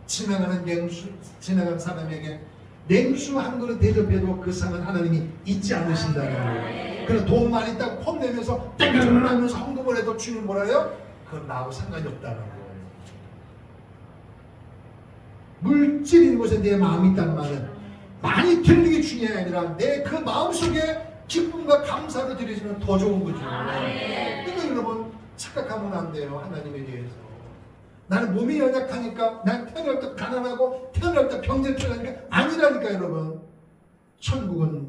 지나가는 사람에게 냉수 한 그릇 대접해도 그 상은 하나님이 잊지 않으신다는 거예요. 그래서 돈 많이 있다고 폼내면서 땡글을 하면서 헌금을 해도 주님 뭐라 해요? 그건 나하고 상관이 없다는 거예요. 물질인 곳에 내 마음이 있다는 말은 많이 드리는 게 중요한 게 아니라 내 그 마음속에 기쁨과 감사를 드리시면 더 좋은 거죠. 그러니까 여러분 착각하면 안 돼요. 하나님에 대해서. 나는 몸이 연약하니까 난 태어날 때 가난하고 태어날 때 병들하니까 아니라니까 여러분. 천국은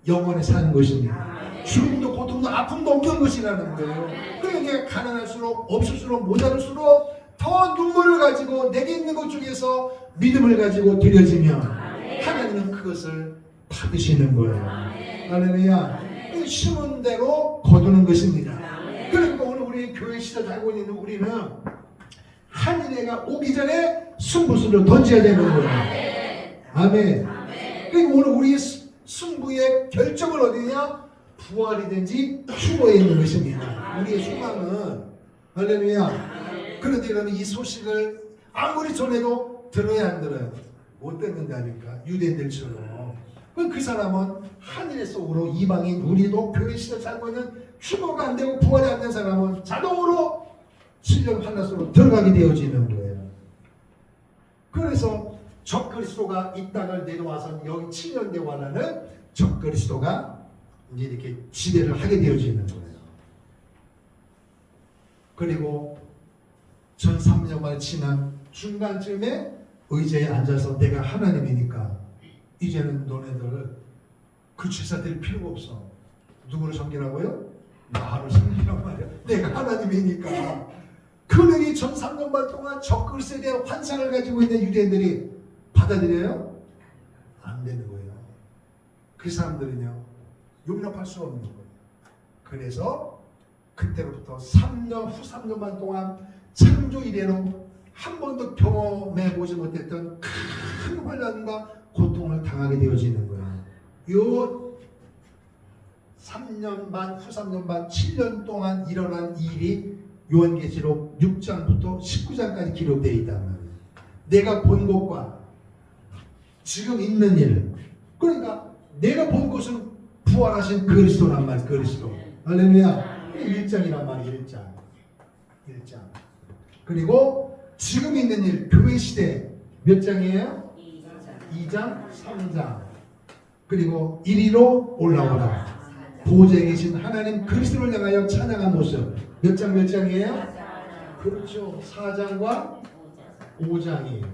영원히 사는 것입니다. 죽음도 고통도 아픔도 없는 것이라는 거예요. 그러니까 가난할수록 없을수록 모자랄수록 더 눈물을 가지고 내게 있는 것 중에서 믿음을 가지고 드려지면 하나님은 그것을 받으시는 거예요. 할렐루야. 심은 대로 거두는 것입니다. 그러니까 오늘 우리 교회 시대 살고 있는 우리는 한인회가 오기 전에 승부수를 던져야 되는 거예요. 아멘. 그리고 오늘 우리의 승부의 결정은 어디냐? 부활이든지 휴거에 있는 것입니다. 우리의 소망은 할렐루야. 그런데 여러분 이 소식을 아무리 전해도 들어야 안 들어요? 못 듣는다니까. 유대인들처럼. 그럼 그 사람은 한인회 속으로 이방인 우리도 교회 시대 살고 있는 휴거가 안 되고 부활이 안 된 사람은 자동으로 7년 한나스로 들어가게 되어지는 거예요. 그래서 적그리스도가 이 땅을 내려와서 여기 7년 대환란은 적그리스도가 이제 이렇게 지배를 하게 되어지는 거예요. 그리고 전 3년 만에 지난 중간쯤에 의자에 앉아서 내가 하나님이니까 이제는 너네들 그 제사 드릴 필요가 없어. 누구를 섬기라고요? 나를 섬기란 말이야. 내가 하나님이니까. 그러니 전 3년 반 동안 적그리스도에 대한 환상을 가지고 있는 유대인들이 받아들여요? 안 되는 거예요. 그 사람들은요 용납할 수 없는 거예요. 그래서 그때로부터 3년 후 3년 반 동안 창조 이래로 한 번도 경험해 보지 못했던 큰 환난과 고통을 당하게 되어지는 거예요. 요 3년 반, 후 3년 반, 7년 동안 일어난 일이 요한계시록 6장부터 19장까지 기록되어 있단 말이에요. 내가 본 것과 지금 있는 일. 그러니까 내가 본 것은 부활하신 그리스도란 말이에요. 그리스도. 할렐루야. 1장이란 말이에요. 1장. 그리고 지금 있는 일, 교회 시대 몇 장이에요? 2장, 3장. 그리고 이리로 올라오라. 보좌에 계신 하나님 그리스도를 향하여 찬양한 모습. 몇 장이에요? 그렇죠. 4장과 5장이에요.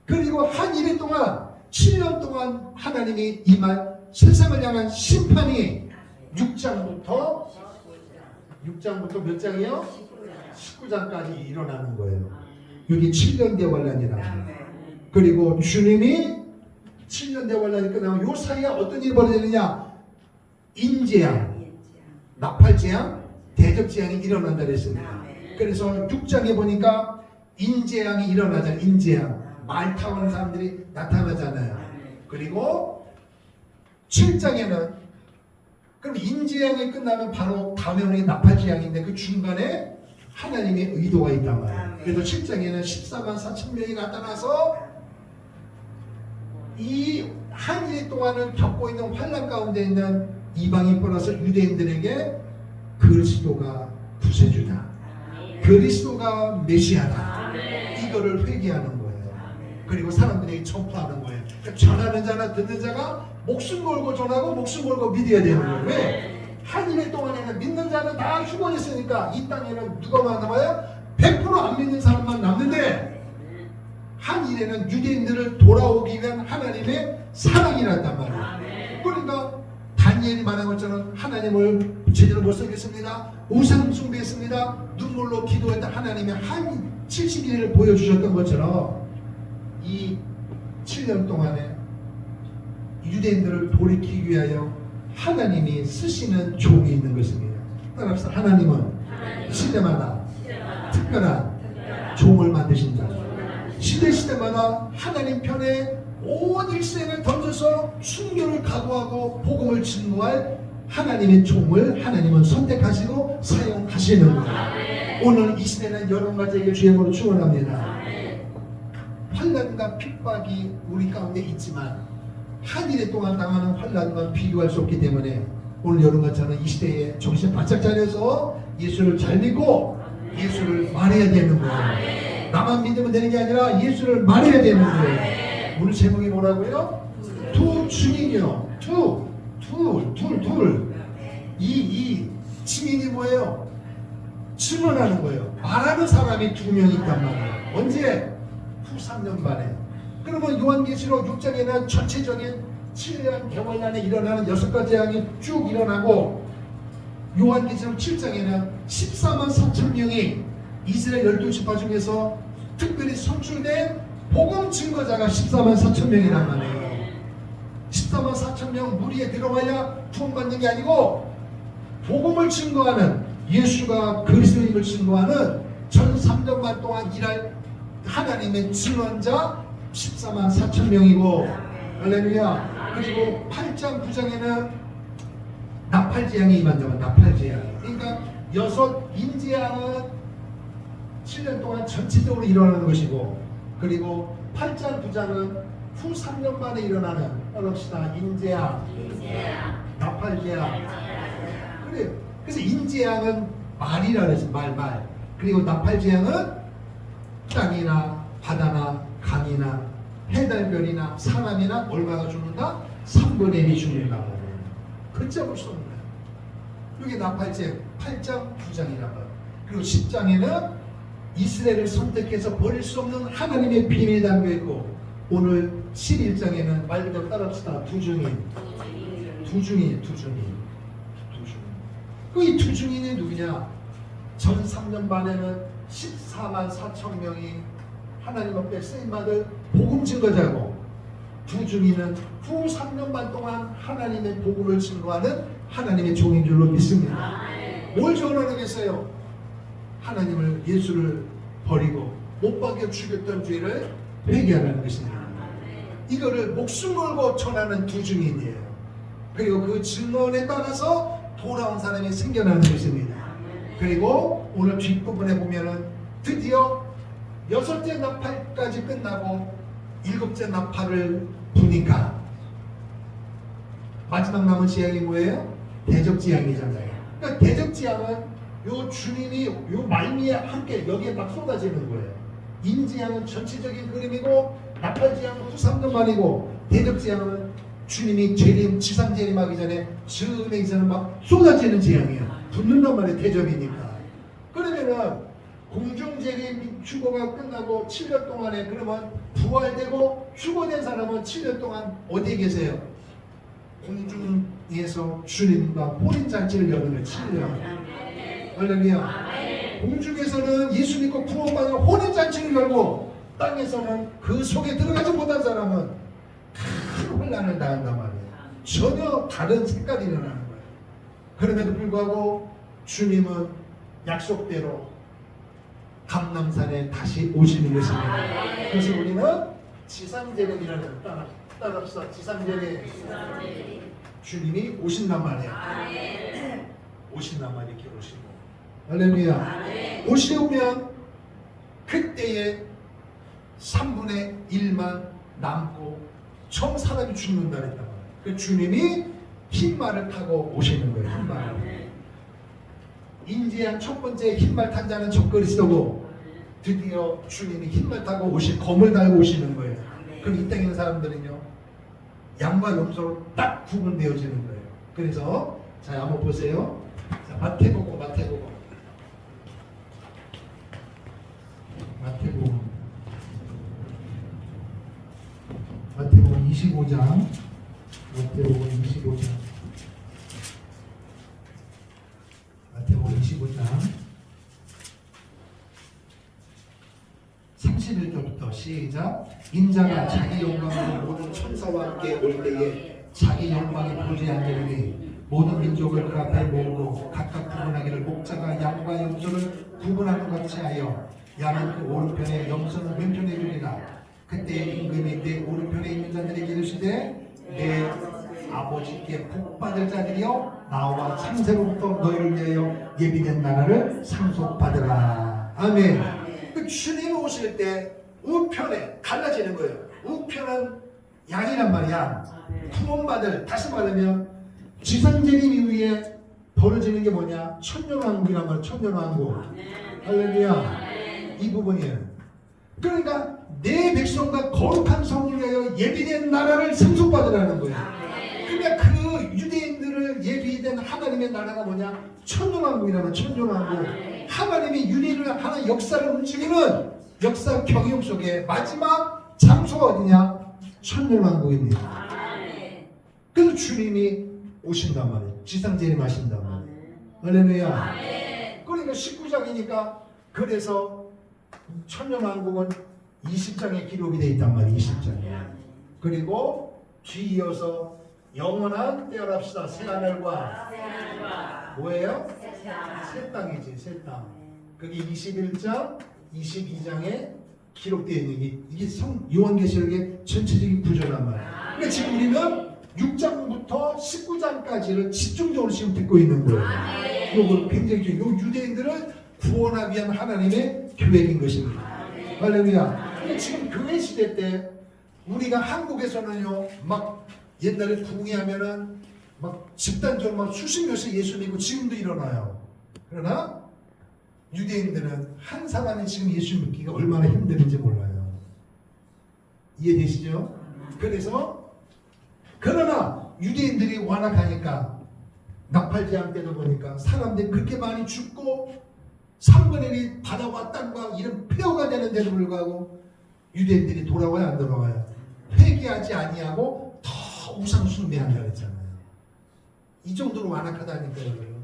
그리고 한 일일 동안 7년 동안 하나님이 임할 세상을 향한 심판이 6장부터 몇 장이에요? 19장까지 일어나는 거예요. 여기 7년 대환란이라. 그리고 주님이 7년 대환란이 끝나면 요 사이에 어떤 일이 벌어지느냐? 인재앙, 나팔재앙, 대적재앙이 일어난다 그랬습니다. 그래서 6장에 보니까 인재앙이 일어나잖아요. 인재앙. 말 타오는 사람들이 나타나잖아요. 그리고 7장에는 그럼 인재앙이 끝나면 바로 다음에 나팔재앙인데 그 중간에 하나님의 의도가 있단 말이에요. 그래서 7장에는 14만 4천 명이 나타나서 이 한일 동안을 겪고 있는 환난 가운데 있는 이방인 플러스 유대인들에게 그리스도가 구세주다, 그리스도가 메시아다, 이거를 회개하는 거예요. 그리고 사람들에게 전파하는 거예요. 그러니까 전하는 자나 듣는 자가 목숨 걸고 전하고 목숨 걸고 믿어야 되는 거예요. 왜? 한 일 동안에는 믿는 자는 다 죽어있으니까 이 땅에는 누가 남아요? 100%안 믿는 사람만 남는데, 한 일에는 유대인들을 돌아오기 위한 하나님의 사랑이란단 말이에요. 그러니까 다니엘이 말한 것처럼 하나님을 제대로 못 섬겼습니다, 우상 숭배했습니다, 눈물로 기도했던 하나님의 한 71일을 보여주셨던 것처럼 이 7년 동안에 유대인들을 돌이키기 위하여 하나님이 쓰시는 종이 있는 것입니다. 따라서 하나님은 시대마다 특별한 종을 만드신다. 시대마다 하나님 편에 온 일생을 던져서 순교를 각오하고 복음을 증거할 하나님의 종을 하나님은 선택하시고 사용하시는 거예요. 오늘 이 시대는 여러 가지의 주행으로 축원합니다. 환난과 핍박이 우리 가운데 있지만 한 일 동안 당하는 환난과 비교할 수 없기 때문에 오늘 여러분처럼 이 시대에 정신 바짝 차려서 예수를 잘 믿고 예수를 말해야 되는 거예요. 나만 믿으면 되는 게 아니라 예수를 말해야 되는 거예요. 오늘 제목이 뭐라고요? 두 증인이요. 둘. 이 증인이 뭐예요? 증언하는 거예요. 말하는 사람이 2명이 있단 말이에요. 언제? 후 3년 만에. 그러면 요한계시록 6장에는 전체적인 7년 개월 안에 일어나는 6가지 재앙이 쭉 일어나고, 요한계시록 7장에는 14만 4천 명이 이스라엘 12지파 중에서 특별히 선출된 복음 증거자가 14만 4천 명이란 말이에요. 14만 4천 명 무리에 들어가야 구원받는 게 아니고, 복음을 증거하는, 예수가 그리스도임을 증거하는 전 3년만 동안 일할 하나님의 증언자 14만 4천 명이고, 할렐루야. 그리고 8장 9장에는 나팔재앙이 임한다면 나팔재앙. 그러니까 6 인재앙은 7년 동안 전체적으로 일어나는 것이고, 그리고 8장 9장은 후 3년 만에 일어나는, 따라합시다, 인재앙, 나팔재앙. 그래요. 그래서 인재앙은 말이라 그랬어요. 말. 그리고 나팔재앙은 땅이나 바다나 강이나 해달별이나 사람이나 얼마나 죽는다? 3분의 1이 죽는다. 걷잡을 수 없는 거예요. 이게 나팔재앙 8장 9장이란 말이에요. 그리고 10장에는 이스라엘을 선택해서 버릴 수 없는 하나님의 비밀이 담겨있고, 오늘 11장에는 말 그대로 따라합시다. 두 증인. 그 이 두 증인이 누구냐? 전 3년 반에는 14만 4천 명이 하나님 앞에 쓰임받을 복음 증거자고, 두 증인은 후 3년 반 동안 하나님의 복음을 증거하는 하나님의 종인 줄로 믿습니다. 뭘 전하겠어요? 하나님을, 예수를 버리고 못 박여 죽였던 죄를 회개하라는 것입니다. 이거를 목숨 걸고 전하는 두 증인이에요. 그리고 그 증언에 따라서 돌아온 사람이 생겨나는 것입니다. 그리고 오늘 뒷부분에 보면은 드디어 6째 나팔까지 끝나고 7째 나팔을 부니까 마지막 남은 재앙이 뭐예요? 대적재앙이잖아요. 그러니까 대적재앙은 요 주님이 요 말미에 함께 여기에 막 쏟아지는 거예요. 인재앙은 전체적인 그림이고, 나팔재앙은 후 3년 만이고, 대적재앙은 주님이 재림, 지상재림하기 전에 즈음에 이제는 막 쏟아지는 재앙이에요. 붙는단 말이에요. 대접이니까. 그러면은 공중재림 휴거가 끝나고 7년 동안에, 그러면 부활되고 휴거된 사람은 7년 동안 어디에 계세요? 공중에서 주님과 혼인잔치를 여는 거예요. 7년. 할렐루야. 공중에서는 예수 믿고 구원받은 혼인잔치를 열고, 땅에서는 그 속에 들어가지 못한 사람은 큰 혼란을 당한단 말이에요. 전혀 다른 색깔이 일어나는 거예요. 그럼에도 불구하고 주님은 약속대로 감람산에 다시 오시는 것입니다. 그래서 우리는 지상재림이라는, 따라합시다. 지상재림. 주님이 오신단 말이에요. 오신단 말이에요. 이렇게 오시고. 할렐루야. 오시면 그때에 3분의 1만 남고 처음 사람이 죽는다 그랬단 말이에요. 그 주님이 흰말을 타고 오시는 거예요. 흰말. 인지한 첫 번째 흰말 탄 자는 적그리스도고 드디어 주님이 흰말 타고 검을 달고 오시는 거예요. 그럼 이 땅에 있는 사람들은요 양과 염소로 딱 구분되어지는 거예요. 그래서 자 한번 보세요. 자, 마태복음 25장 마태복음 25장 31절부터 시작. 인자가 자기 영광으로 모든 천사와 함께 올 때에 자기 영광이 보지 않으리니 모든 민족을 그 앞에 모으고 각각 구분하기를 목자가 양과 염소를 구분하는 것 같이 하여 양은 그 오른편에 염소는 왼편에 두리라. 그때 임금이 내 오른편에 있는 자들에게 이르시되 내 아버지께 복받을 자들이여 나와 창세로부터 너희를 위하여 예비된 나라를 상속받으라. 아멘. 그 주님 오실 때 우편에 갈라지는 거예요. 우편은 양이란 말이야. 구원받을, 다시 말하면 지상재림 이후에 벌어지는 게 뭐냐? 천년왕국이란 말이야. 천년왕국. 할렐루야. 이 부분이에요. 그러니까 내 백성과 거룩한 성을 위하여 예비된 나라를 상속받으라는 거예요. 그러니까 그 유대인들을 예비된 하나님의 나라가 뭐냐? 천년왕국이라는 천년왕국. 하나님이 유리를 하는 역사를 움직이는 역사 경영 속에 마지막 장소가 어디냐? 천년왕국입니다. 그래서 주님이 오신단 말이에요. 지상재림하신단 말이에요. 할렐루야. 그러니까 19장이니까 그래서 천년왕국은 20장에 기록이 되어 있단 말이에요. 20장에. 그리고 뒤이어서 영원한 떼어랍시다. 새하늘과 뭐예요? 새 땅이지. 새 땅. 그게 21장 22장에 기록되어 있는 게 이게 요한계시록의 전체적인 구조란 말이에요. 그러니까 지금 우리는 6장부터 19장까지를 집중적으로 지금 듣고 있는 거예요. 이거 굉장히 요 유대인들을 구원하기 위한 하나님의 계획인 것입니다. 할렐루야. 근데 지금 교회 시대 때 우리가 한국에서는요 막 옛날에 부흥하면은 막 집단적으로 막 수십 명씩 예수 믿고 지금도 일어나요. 그러나 유대인들은 한 사람이 지금 예수 믿기가 얼마나 힘든지 몰라요. 이해되시죠? 그러나 유대인들이 완악하니까 나팔제한 때도 보니까 사람들이 그렇게 많이 죽고 3분의 1이 바다와 땅과 이런 폐허가 되는데도 불구하고 유대인들이 돌아와야 안 돌아와요? 회개하지 아니하고 더 우상 숭배한다 그랬잖아요. 이 정도로 완악하다니까요.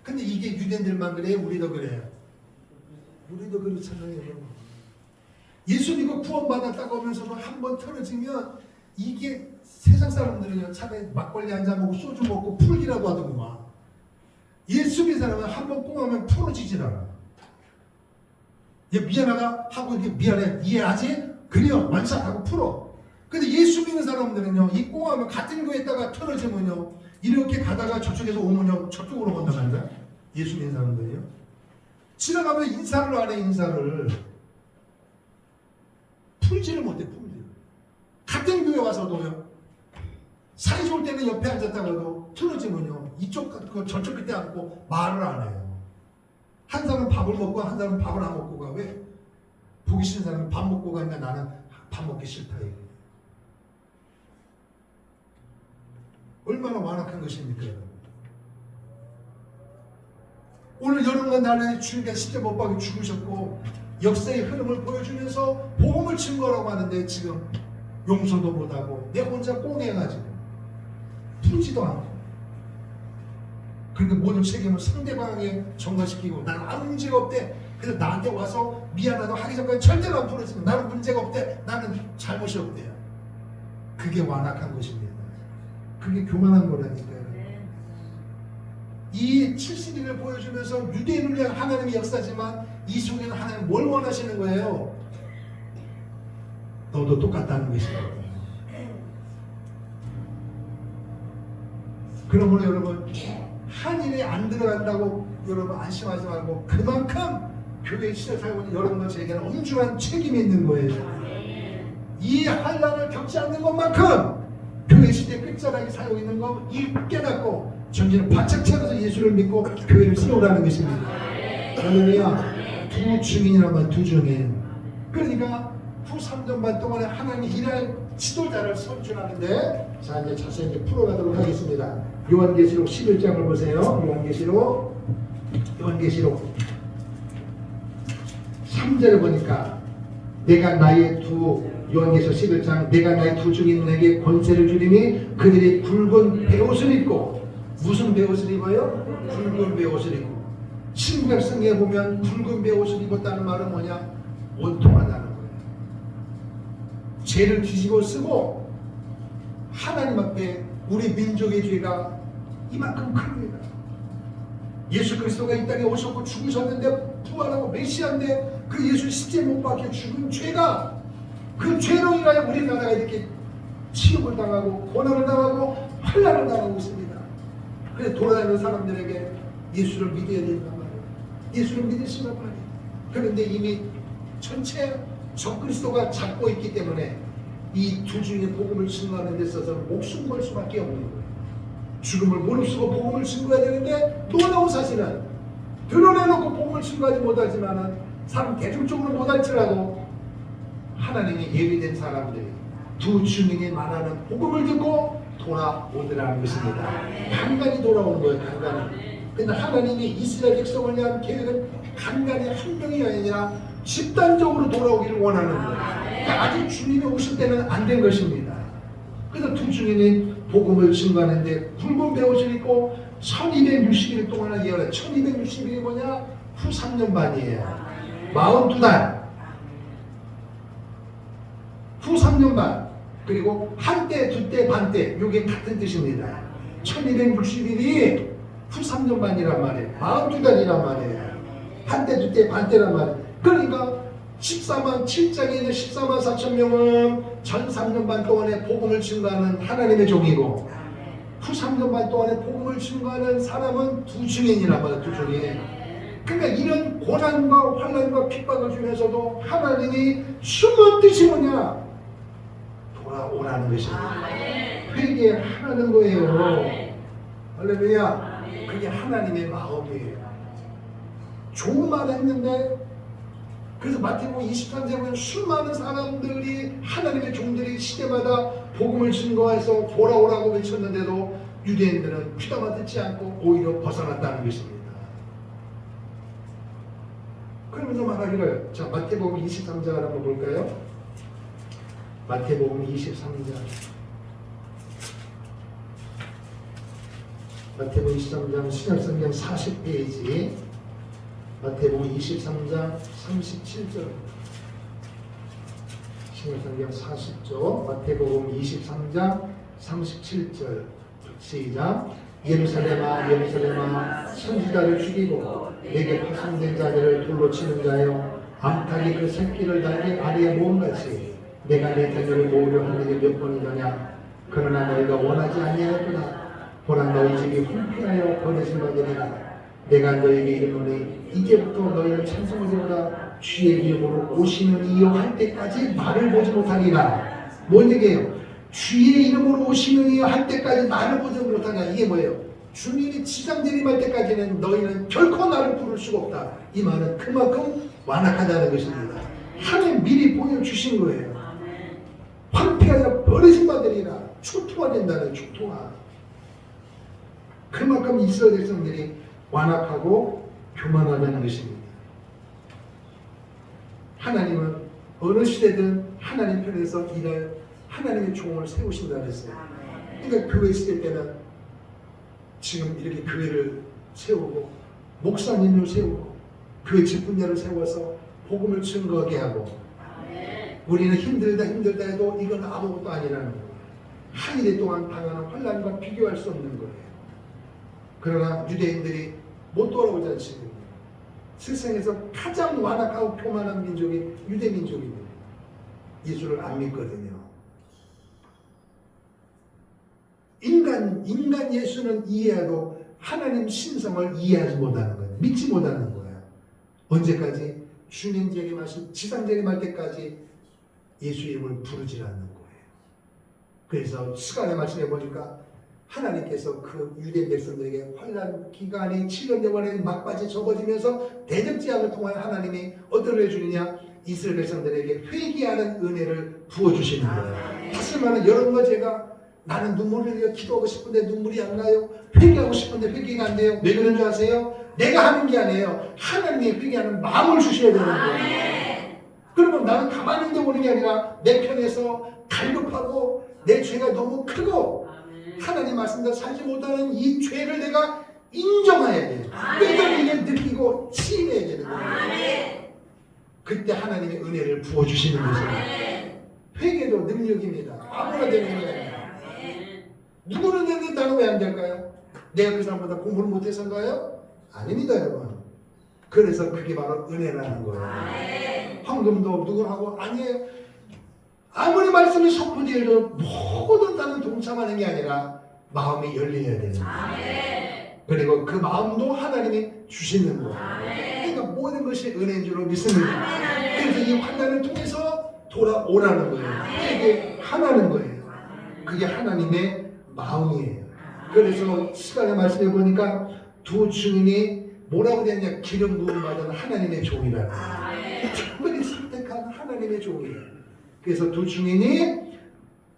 근데 이게 유대인들만 그래요? 우리도 그래요? 우리도 그렇잖아요. 여러분. 예수 믿고 구원받았다고 하면서도 한번 틀어지면 이게 세상 사람들은요 차라리 막걸리 한잔 먹고 소주 먹고 풀기라도 하더구만. 예수 믿는 사람은 한번 꽁하면 풀어지질 않아. 얘 미안하다 하고 이렇게 미안해 이해하지? 그래요 완샷하고 풀어. 근데 예수 믿는 사람들은요 이 꽁하면 같은 거에다가 틀어지면요 이렇게 가다가 저쪽에서 오면요 저쪽으로 건너간다. 예수 믿는 사람들이요 지나가면 인사를 안 해. 인사를 풀지를 못해. 풀지. 같은 교회 와서도요 사이 좋을 때는 옆에 앉았다가도 틀어지면요 이쪽 저쪽 끝에 앉고 말을 안 해요. 한 사람은 밥을 먹고 한 사람은 밥을 안 먹고 가. 왜? 보기 싫은 사람은 밥 먹고 가니까 나는 밥 먹기 싫다. 얼마나 완악한 것입니까? 오늘 여러분과 나를 주님께서 십자가 못 박혀 죽으셨고 역사의 흐름을 보여주면서 복음을 증거라고 하는데 지금 용서도 못하고 내 혼자 꽁해가지고 풀지도 않고 그러니까 모든 책임을 상대방에게 전가시키고 나는 아무 문제가 없대. 그래서 나한테 와서 미안하다고 하기 전까지 절대로 안 풀어지고 나는 문제가 없대. 나는 잘못이 없대요. 그게 완악한 것입니다. 그게 교만한 거라니까요. 이 70일을 보여주면서 유대인을 위한 하나님의 역사지만 이 속에는 하나님 뭘 원하시는 거예요? 너도 똑같다는 것이에요. 그러므로 여러분 한 일에 안 들어간다고 여러분 안심하지 말고 그만큼 교회 시대 살고 있는 여러분과 제게는 엄중한 책임이 있는 거예요. 이 환란을 겪지 않는 것만큼 교회 시대 끝자락에 살고 있는 거 깨닫고 정신을 바짝 차려서 예수를 믿고 교회를 세우라는 것입니다. 할렐루야. 두 증인이라면 두 증인. 그러니까 후 3년 반 동안에 하나님이 일할 지도자를 선출하는데, 자 이제 자세히 풀어가도록 하겠습니다. 요한계시록 11장을 보세요. 요한계시록 3절에 보니까 요한계시록 11장 내가 나의 두 증인에게 권세를 주리니 그들이 붉은 베옷을 입고, 무슨 베옷을 입어요? 붉은 베옷을 입고. 신구약성에 보면 붉은 베옷을 입었다는 말은 뭐냐? 원통하다는 거예요. 죄를 뒤집어 쓰고 하나님 앞에 우리 민족의 죄가 이만큼 큽니다. 예수 그리스도가 이 땅에 오셨고 죽으셨는데 부활하고 메시아인데 그 예수 십자가에 못 박혀 죽은 죄가, 그 죄로 인하여 우리나라가 이렇게 치욕을 당하고 고난을 당하고 환난을 당하고 있습니다. 그래서 돌아다니는 사람들에게 예수를 믿어야 된단 말이에요. 예수를 믿으시란 말이에요. 그런데 이미 전체 적그리스도가 잡고 있기 때문에 이 두 중에 복음을 증거하는 데 있어서 목숨 걸 수밖에 없는 거예요. 죽음을 무릅쓰고 복음을 증거해야 되는데, 놀라운 사실은 드러내놓고 복음을 증거하지 못하지만은 사람 대중적으로 못할지라도 하나님이 예비된 사람들이 두 증인이 말하는 복음을 듣고 돌아오더라는 것입니다. 간간히 돌아오는 거예요. 간간히. 근데 하나님이 이스라엘 백성을 위한 계획은 간간히 한 명이 아니라 집단적으로 돌아오기를 원하는 거예요. 그러니까 아직 주님이 오실 때는 안 된 것입니다. 그래서 두 증인이 복음을 증거하는데 붉은 베옷을 입고 1260일 동안을 예언해. 1260일이 뭐냐? 후 3년 반이에요. 42달. 후 3년 반. 그리고 한때, 두때, 반때. 이게 같은 뜻입니다. 1260일이 후 3년 반이란 말이에요. 42달이란 말이에요. 한때, 두때, 반때란 말이에요. 그러니까 14만 7장에 있는 14만 4천 명은 전 3년 반 동안에 복음을 증거하는 하나님의 종이고, 후 3년 반 동안에 복음을 증거하는 사람은 두 증인이란 말이에요. 두 증인. 그러니까 이런 고난과 환난과 핍박을 주면서도 하나님이 숨은 뜻이 뭐냐? 돌아오라는 것입니다. 회개하는 거예요. 할렐루야. 그게 하나님의 마음이에요. 좋은 말 했는데, 그래서 마태복음 23장에 보면 수많은 사람들이, 하나님의 종들이 시대마다 복음을 증거해서 돌아오라고 외쳤는데도 유대인들은 귀담아 듣지 않고 오히려 벗어났다는 것입니다. 그러면서 말하기를, 자 마태복음 23장을 한번 볼까요? 마태복음 23장. 마태복음 23장 신약성경 40페이지. 마태복음 23장 37절. 신약성경 40조. 마태복음 23장 37절. 시작. 예루살렘아 예루살렘아 선지자를 죽이고 내게 파송된 자들을 돌로 치는 자여, 암탉이 그 새끼를 날개 아래에 모음같이 내가 내 자녀를 모으려 한 일이 몇 번이더냐. 그러나 너희가 원하지 아니하였구나. 보라 너희 집이 황폐하여 버려진 바되리라. 내가 너희에게 이르노니 이제부터 너희는 찬송하리로다. 주의 이름으로 오시는 이여 할 때까지 말을 보지 못하리라. 뭔 얘기예요? 주의 이름으로 오시는 이여 할 때까지 말을 보지 못하냐. 이게 뭐예요? 주님이 지상 재림할 때까지는 너희는 결코 나를 부를 수가 없다. 이 말은 그만큼 완악하다는 것입니다. 하나님 미리 보여주신 거예요. 황폐하여 버려진 바되리라. 초토화된다는 초토화. 그만큼 이스라엘 백성들이 완악하고 교만하다는 것입니다. 하나님은 어느 시대든 하나님 편에서 일할 하나님의 종을 세우신다 그랬어요. 그러니까 교회 있을 때는 지금 이렇게 교회를 세우고 목사님을 세우고 교회 직분자를 세워서 복음을 증거하게 하고, 우리는 힘들다 해도 이건 아무것도 아니라는 거예요. 한 일에 동안 당하는 환난과 비교할 수 없는 거예요. 그러나 유대인들이 못 돌아오지 않습니다. 세상에서 가장 완악하고 교만한 민족이 유대 민족입니다. 예수를 안 믿거든요. 인간 예수는 이해해도 하나님 신성을 이해하지 못하는 거예요. 믿지 못하는 거예요. 언제까지? 주님 재림하신 지상 재림할 때까지 예수 이름을 부르지 않는 거예요. 그래서 시간의 말씀해 보니까 하나님께서 그 유대 백성들에게 환난 기간이 7년 동안에 막바지 접어지면서 대적제약을 통하여 하나님이 어떤 을 해주느냐, 이스라엘 백성들에게 회개하는 은혜를 부어주시는 거예요. 다시 말하면 여러분과 제가 나는 눈물을 흘려 기도하고 싶은데 눈물이 안 나요. 회개하고 싶은데 회개가 안 돼요. 왜 그런 줄 아세요? 내가 하는 게 아니에요. 하나님이 회개하는 마음을 주셔야 되는 거예요. 그러면 나는 가만히 있는데 오는 게 아니라 내 편에서 갈급하고 내 죄가 너무 크고 하나님 말씀대로 살지 못하는 이 죄를 내가 인정해야 돼요. 뼈저리게 느끼고 치유해야 되는 거예요. 그때 하나님의 은혜를 부어주시는 거죠. 회개도 능력입니다. 아무나 되는 게 아니에요. 누구는 되는데 나는 왜 안 될까요? 내가 그 사람보다 공부를 못해서인가요? 아닙니다, 여러분. 그래서 그게 바로 은혜라는 거예요. 황금도 누구하고 아니에요. 아무리 말씀이 선포되어도 모든 사람 동참하는 게 아니라 마음이 열려야 되는 거예요. 그리고 그 마음도 하나님이 주시는 거예요. 그러니까 모든 것이 은혜인 줄 믿습니다. 그래서 이 환난을 통해서 돌아오라는 거예요. 이게 하나는 거예요. 그게 하나님의 마음이에요. 그래서 시간에 말씀해 보니까 두 증인이 뭐라고 되냐, 기름 부음 받은 하나님의 종이라는 거예요. 특별히 선택한 하나님의 종이에요. 그래서 두 증인이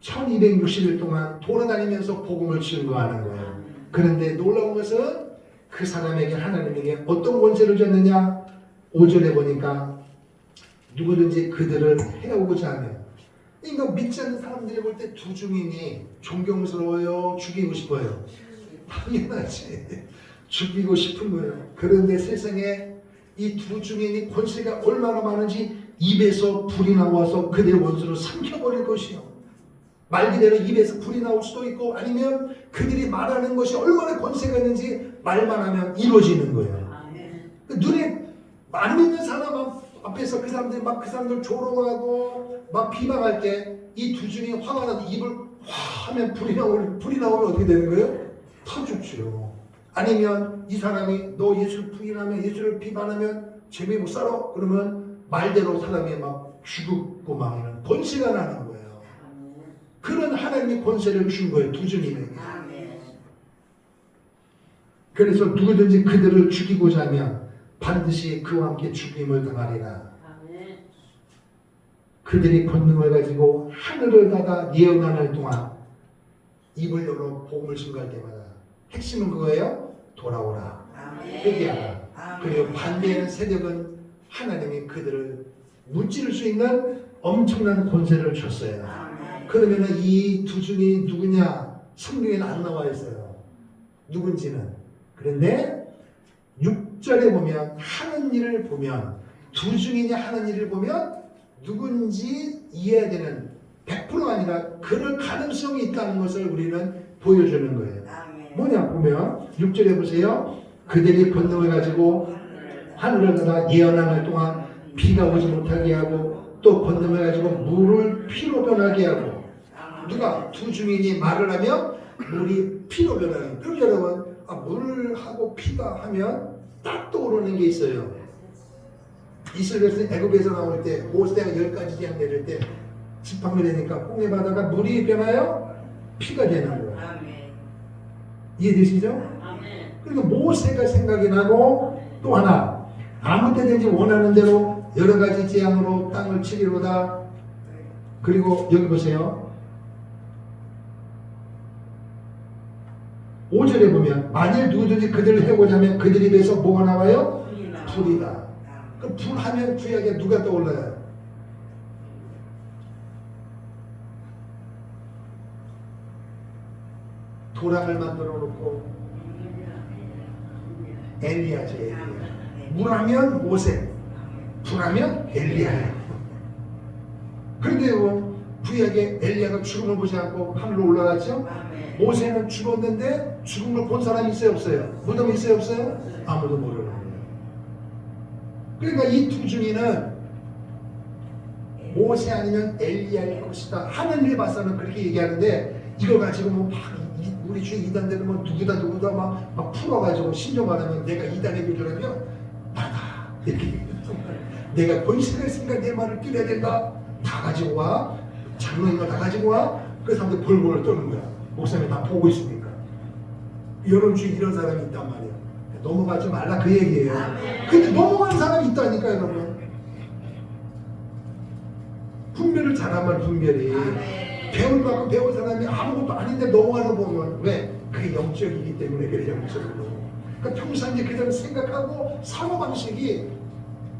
1260일 동안 돌아다니면서 복음을 증거하는 거예요. 그런데 놀라운 것은 그 사람에게 하나님에게 어떤 권세를 줬느냐, 5절에 보니까 누구든지 그들을 해오고자 하면, 그러니까 믿지 않는 사람들이 볼 때 두 증인이 존경스러워요, 죽이고 싶어요? 당연하지. 죽이고 싶은 거예요. 그런데 세상에 이 두 증인이 권세가 얼마나 많은지 입에서 불이 나와서 그들의 원수를 삼켜버릴 것이요. 말 그대로 입에서 불이 나올 수도 있고, 아니면 그들이 말하는 것이 얼마나 권세가 있는지 말만 하면 이루어지는 거예요. 눈에 많이 있는 사람 앞에서 그 사람들이 막 그 사람들 조롱하고 막 비방할 때 이 두 증인이 화가 나서 입을 화 하면 불이 나오면 어떻게 되는 거예요? 타 죽죠. 아니면 이 사람이 너 예수를 부인하면, 예수를 비판하면 재미 못 살아? 그러면 말대로 사람이 막 죽고 막 이런 권세가 나는 거예요. 그런 하나님이 권세를 준 거예요, 두 증인에게. 그래서 누구든지 그들을 죽이고자 하면 반드시 그와 함께 죽임을 당하리라. 그들이 권능을 가지고 하늘을 닫아 예언하는 동안 입을 열어 복음을 증거할 때마다 핵심은 그거예요. 돌아오라, 회개하라. 그리고 반대하는 세력은 하나님이 그들을 무찌를 수 있는 엄청난 권세를 줬어요. 그러면 이 두 증이 누구냐? 성경에는 안 나와 있어요, 누군지는. 그런데 6절에 보면 하는 일을 보면, 두 증인이 하는 일을 보면 누군지 이해해야 되는, 100%가 아니라 그럴 가능성이 있다는 것을 우리는 보여주는 거예요. 뭐냐 보면 6절에 보세요. 그들이 권능을 가지고 하늘을 닫아 예언하는 동안 비가 오지 못하게 하고, 또 권능을 가지고 물을 피로 변하게 하고. 누가? 두 증인이 말을 하면 물이 피로 변하는 거예요. 그럼 여러분, 물하고 피가 하면 딱 떠오르는 게 있어요. 이스라엘에서 애굽에서 나올 때 모세가 10가지 재앙 내릴 때 지팡이 내니까 홍해 바다가 물이 변하여 피가 되는 거예요. 이해되시죠? 그러니까 모세가 생각이 나고, 또 하나, 아무 때든지 원하는 대로 여러 가지 재앙으로 땅을 치리로다. 그리고 여기 보세요. 5절에 보면 만일 누구든지 그들을 해보자 하면 그들 입에서 뭐가 나와요? 불이다. 그 불하면 구약에 누가 떠올라요? 도랑을 만들어 놓고 엘리야죠, 엘리야. 물하면 모세, 불하면 엘리야예요. 그런데 구약에 엘리야가 죽음을 보지 않고 하늘로 올라갔죠? 모세는 죽었는데 죽음을 본 사람이 있어요, 없어요? 무덤이 있어요, 없어요? 아무도 모르는 거예요. 그러니까 이 두 증인은 모세 아니면 엘리야일 것이다. 하늘을 봐서는 그렇게 얘기하는데, 이걸 가지고 막 우리 주의 이단들은 누구다 막 풀어가지고 신조말하면 내가 이단의 교주라면 나다 이렇게 내가 권세가 있으니까 내 말을 들어야 된다. 다 가지고 와. 장로인 거 다 가지고 와. 그 사람들 벌벌 떠는 거야. 목사님이 다 보고 있으니까. 여러분 중에 이런 사람이 있단 말이야. 넘어가지 말라 그 얘기예요. 근데 넘어가는 사람이 있다니까 여러분. 분별을 잘하면 분별이 배운 만큼 배운 사람이 아무것도 아닌데 넘어가는 거 보면 왜? 그게 영적이기 때문에 그래 영적으로. 그러니까 평상시에 그대로 생각하고 사고방식이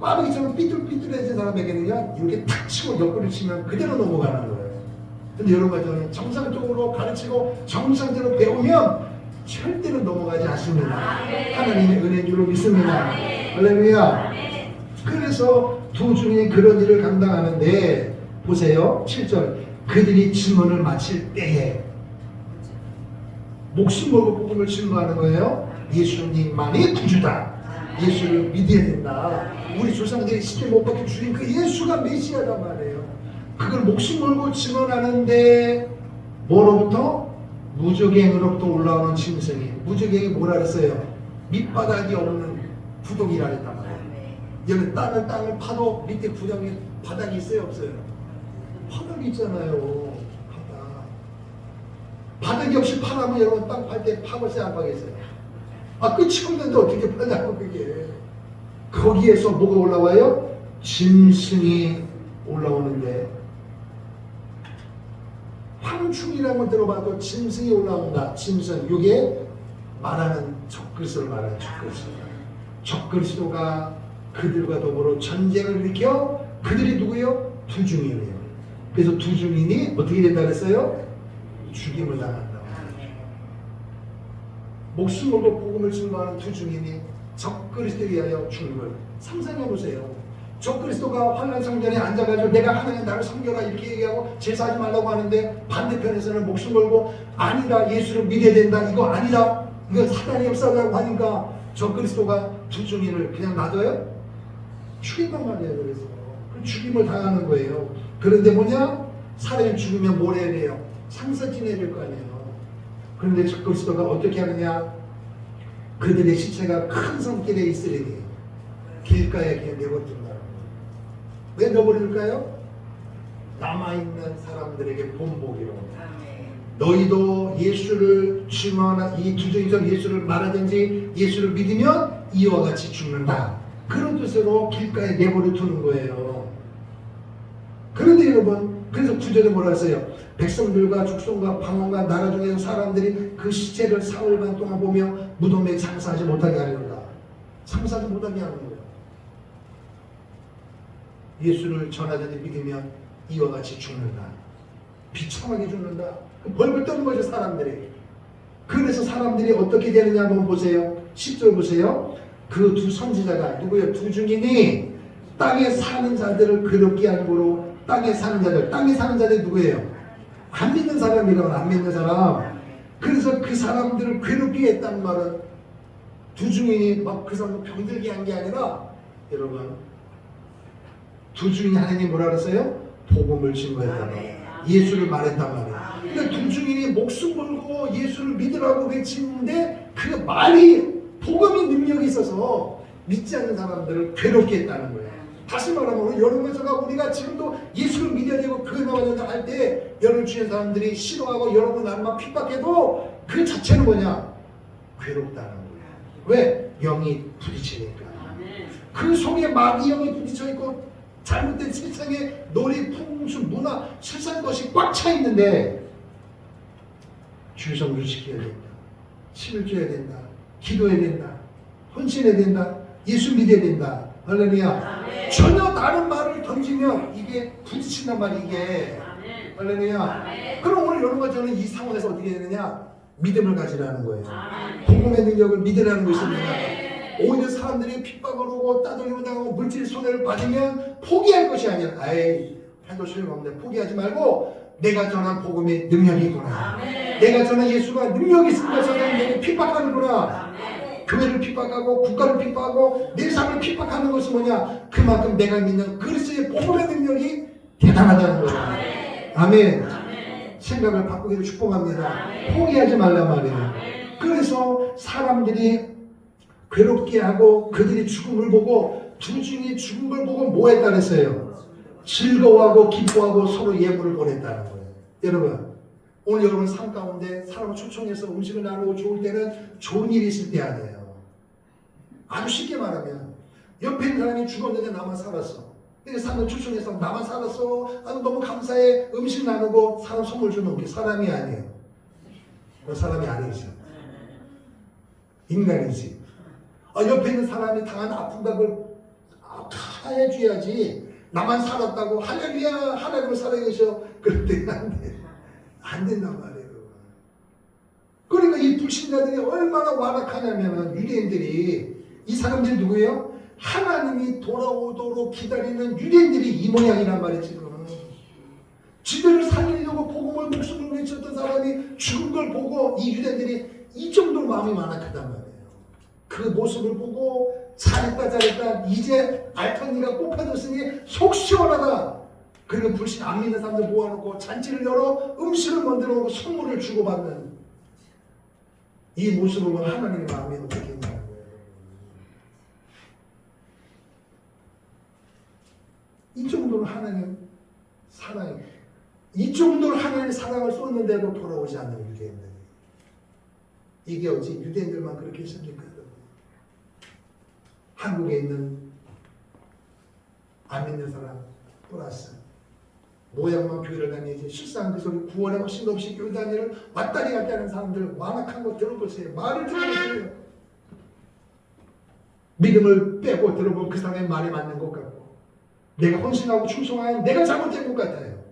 빠르기처럼 삐뚤삐뚤해진 사람에게는요 이렇게 탁 치고 옆구리 치면 그대로 넘어가는 거예요. 근데 여러분 저는 정상적으로 가르치고 정상적으로 배우면 절대로 넘어가지 않습니다. 하나님의 은혜인 줄로 믿습니다. 할렐루야. 그래서 두 중에 그런 일을 감당하는데 보세요. 7절 그들이 증언을 마칠 때에 목숨 걸고 복음을 증거하는 거예요. 예수님만이 구주다. 예수를 믿어야 된다. 우리 조상들이 쉽게 못 박혀 주인 그 예수가 메시아란 말이에요. 그걸 목숨 걸고 증언하는데 뭐로부터? 무적행으로부터 올라오는 짐승이. 무적행이 뭐라 그랬어요? 밑바닥이 없는 구덩이라 했단 말이에요. 여기 땅을 파도 밑에 구덩이 바닥이 있어요 없어요? 바닥이 있잖아요. 바닥이 없이 파라면 여러분 땅 팔 때 파겠어요 안 파겠어요? 끝이 없는데 어떻게 파냐고 그게. 거기에서 뭐가 올라와요? 짐승이 올라오는데 황충이라는 걸 들어봐도 짐승이 올라온다. 짐승 이게 말하는 적그리스도를 말하는 적그리스도. 적그리스도가 그들과 더불어 전쟁을 일으켜 그들이 누구예요? 두 중인이에요. 그래서 두 중인이 어떻게 된다 그랬어요? 죽임을 당한다. 목숨 걸고 복음을 증거하는 두 중인이 적그리스도에 의하여 죽는 걸 상상해 보세요. 적그리스도가 환난성전에 앉아가지고 내가 하나님 나를 섬겨라 이렇게 얘기하고 제사하지 말라고 하는데 반대편에서는 목숨 걸고 아니다 예수를 믿어야 된다 이거 아니다 이거 사단이 역사라고 하니까 적그리스도가 두 중인을 그냥 놔둬요? 죽인단 말이에요. 그래서 죽임을 당하는 거예요. 그런데 뭐냐? 사람이 죽으면 뭘 해야 돼요? 상사 지내야 될 거 아니에요. 그런데 적그리스도가 어떻게 하느냐? 그들의 시체가 큰 성길에 있으리니 길가에 그냥 내버려둔다. 왜 내버려둘까요? 남아있는 사람들에게 본보기로. 너희도 예수를 증언한 이 두 중에서 예수를 말하든지 예수를 믿으면 이와 같이 죽는다. 그런 뜻으로 길가에 내버려 두는 거예요. 그런데 여러분, 그래서 구절에 뭐라 했어요? 백성들과 죽손과 방언과 나라 중에서 사람들이 그 시체를 사흘반 동안 보며 무덤에 장사하지 못하게 하려다. 장사하지 못하게 하는 거예요. 예수를 전하든지 믿으면 이와 같이 죽는다. 비참하게 죽는다. 벌벌 떠는 거죠 사람들이. 그래서 사람들이 어떻게 되느냐 한번 보세요. 10절 보세요. 그 두 선지자가 누구예요? 두 중인이 땅에 사는 자들을 괴롭게 함으로 땅에 사는 자들이 누구예요? 안 믿는 사람이라고. 안 믿는 사람. 그래서 그 사람들을 괴롭게 했다는 말은 두 중인이 막 그 사람을 병들게 한 게 아니라 여러분 두 중인이 하나님 뭐라 그랬어요? 복음을 증거했단 말이에요. 예수를 말했단 말이에요. 그러니까 두 중인이 목숨 걸고 예수를 믿으라고 외치는데 그 말이 복음의 능력이 있어서 믿지 않는 사람들을 괴롭게 했다는 거예요. 다시 말하면 여러분에서가 우리가 지금도 예수를 믿어야 되고 그걸 나와야 된다 할 때 여러분 주위의 사람들이 싫어하고 여러분 나만 핍박해도 그 자체는 뭐냐? 괴롭다는 거예요. 왜? 영이 부딪히니까. 그 속에 마귀 영이 부딪혀 있고 잘못된 세상의 놀이, 풍수, 문화, 세상 것이 꽉 차 있는데 주의성을 지켜야 된다. 침을 줘야 된다. 기도해야 된다. 헌신해야 된다. 예수 믿어야 된다. 할렐루야. 전혀 다른 말을 던지면 이게 부딪힌단 말이 이게. 할렐루야. 그럼 오늘 여러분과 저는 이 상황에서 어떻게 되느냐? 믿음을 가지라는 거예요. 복음의 능력을 믿으라는 것입니다. 오히려 사람들이 핍박을 오고 따돌림을 당하고 물질 손해를 받으면 포기할 것이 아니라 아이 해도 소용없네. 포기하지 말고 내가 전한 복음의 능력이 있구나. 내가 전한 예수가 능력이 있으니까 사람들이 핍박하는구나. 교회를 핍박하고 국가를 핍박하고 내 삶을 핍박하는 것이 뭐냐? 그만큼 내가 믿는 그리스도의 복음의 능력이 대단하다는 거예요. 아멘. 생각을 바꾸기를 축복합니다. 포기하지 말란 말이에요. 그래서 사람들이 괴롭게 하고 그들이 죽음을 보고 두 중이 죽은 걸 보고 뭐 했다 그랬어요? 즐거워하고 기뻐하고 서로 예물을 보냈다는 거예요. 여러분, 오늘 여러분 삶 가운데 사람을 초청해서 음식을 나누고 좋을 때는 좋은 일이 있을 때 아니에요. 아주 쉽게 말하면 옆에 있는 사람이 죽었는데 나만 살았어. 근데 사람을 초청해서 나만 살았어. 아주 너무 감사해. 음식 나누고 사람 선물 주는 게 사람이 아니에요. 그 사람이 아니지. 인간이지. 옆에 있는 사람이 당한 아픔각을 해줘야지. 나만 살았다고 할렐루야 하나님을 살아계셔. 그럴 때는 안 돼. 안 된단 말이에요. 그러니까 이 불신자들이 얼마나 완악하냐면 유대인들이 이 사람들이 누구예요? 하나님이 돌아오도록 기다리는 유대인들이 이 모양이란 말이에요. 지금 지들을 살리려고 복음을 목숨을 외쳤던 사람이 죽은 걸 보고 이 유대인들이 이 정도로 마음이 완악하단 말이에요. 그 모습을 보고 잘했다 이제 알탕니가 뽑혀졌으니 속 시원하다. 그리고 불신 안 믿는 사람들 모아놓고 잔치를 열어 음식을 만들어 놓고 선물을 주고받는 이 모습을 보면 하나님의 마음이 어떻게 있냐는 거예요. 이 정도로 하나님 사랑이, 이 정도로 하나님의 사랑을 쏟는데도 돌아오지 않는 유대인들이. 이게 어찌 유대인들만 그렇게 했습니까? 한국에 있는 안 믿는 사람 플러스 모양만 교회를 다니지 실상 그 소리 구원의 확신도 없이 교회 다니를 왔다리 갔다 하는 사람들 완악한 거 들어보세요. 말을 들어보세요. 믿음을 빼고 들어보면 그 사람의 말이 맞는 것 같고 내가 헌신하고 충성하면 내가 잘못된 것 같아요.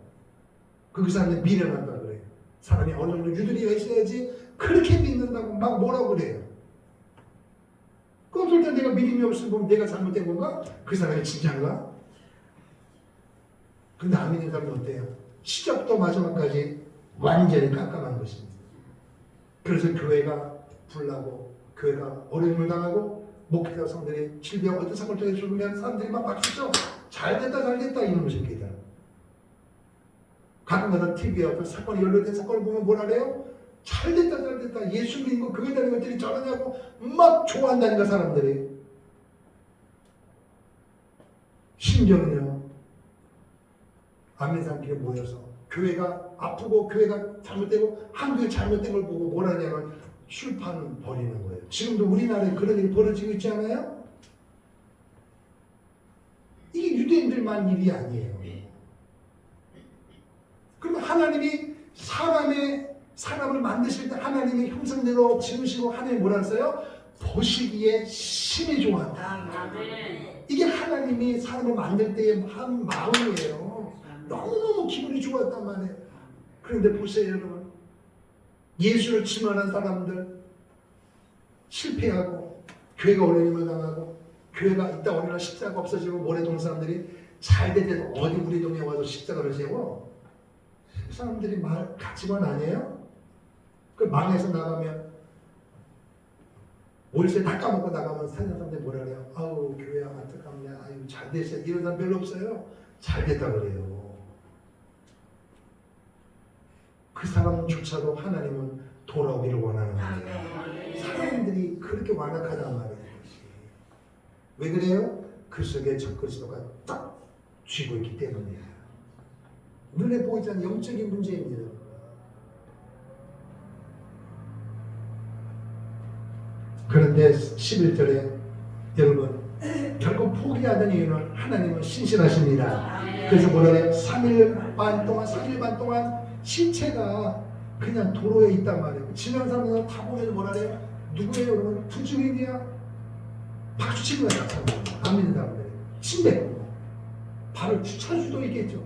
그 사람이 미련한다 그래요. 사람이 어느 정도 유두리가 있어야지 그렇게 믿는다고 막 뭐라고 그래요. 그럼 그럴 때 내가 믿음이 없으면 보면 내가 잘못된 건가? 그 사람이 진짜인가? 근데 안 믿는 사람은 어때요? 시작부터 마지막까지 완전히 깜깜한 것입니다. 그래서 교회가 불나고 교회가 어려움을 당하고 목회자 성들이 질병 어떤 사건을 통해 죽으면 사람들이 막 박수쳐 잘됐다 이놈의 새끼들. 가끔가다 TV에 어떤 사건이 연루된 사건을 보면 뭐라 그래요? 잘됐다 예수 믿고 교회 다니는 것들이 저러냐고 막 좋아한다니까 사람들이. 심지어는요 안 믿는 사람들이 모여서 교회가 아프고 교회가 잘못되고 한국이 잘못된 걸 보고 뭐라 하냐면 술판 벌이는 거예요. 지금도 우리나라에 그런 일이 벌어지고 있지 않아요? 이게 유대인들만 일이 아니에요. 그럼 하나님이 사람을 만드실 때 하나님의 형상대로 지으시고 하나님이 뭐라 했어요? 보시기에 심히 좋았다. 이게 하나님이 사람을 만들 때의 한 마음이에요. 너무너무 기분이 좋았단 말이에요. 그런데 보세요 여러분. 예수를 증언한 사람들 실패하고 교회가 어려움을 당하고 교회가 있다 어느 날 십자가 없어지고 모래동 사람들이 잘되면 어디 우리 동에 와서 십자가를 세워? 그 사람들이 말 가치관 아니에요? 그 망해서 나가면 월세 다 까먹고 나가면 사는 사람들이 뭐라 그래요? 아우 교회야 안타깝네. 아유 잘 됐어요. 이런 사람 별로 없어요. 잘 됐다 그래요. 그 사람조차도 하나님은 돌아오기를 원하는 거예요. 사람들이 그렇게 완악하단 말이에요. 왜 그래요? 그 속에 적그리스도가 딱 쥐고 있기 때문이에요. 눈에 보이지 않는 영적인 문제입니다. 그런데 11절에 여러분 결국 포기하던 이유는 하나님은 신실하십니다. 그래서 뭐라 그래요? 3일 반 동안 시체가 그냥 도로에 있단 말이에요. 지난 사람들 다 보면 뭐라 그래요? 누구예요? 여러분? 부주민이야? 박수 치는 거야. 안 믿는 사람들. 침뱉고 발을 추천할 수도 있겠죠.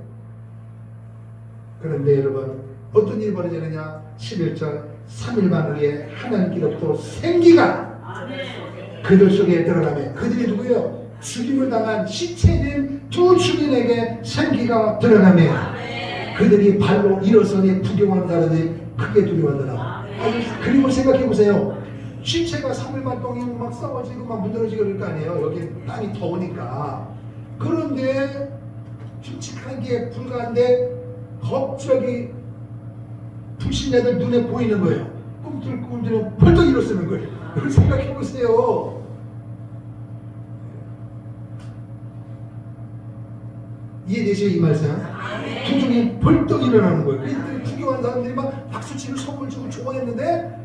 그런데 여러분 어떤 일이 벌어지느냐? 11절 3일 반 후에 하나님께로부터 생기가 그들 속에 들어가며 그들이 누구예요? 죽임을 당한 시체된 두 주민에게 생기가 들어가며 그들이 발로 일어서니 두려워하는 자들이 크게 두려워하더라. 그림을 생각해 보세요. 시체가 3일 반 동안 막 썩어지고 막 무너지고 그럴 거 아니에요. 여기 땅이 더우니까. 그런데 끔찍하게 불가한데 갑자기 불신자들 눈에 보이는 거예요. 꿈틀꿈틀 벌떡 일어서는 거예요. 그걸 생각해 보세요. 이해되세요 이 말씀? 두 중이 벌떡 일어나는 거예요. 그랬더니 구경한 사람들이 막 박수치고 선물 주고 좋아했는데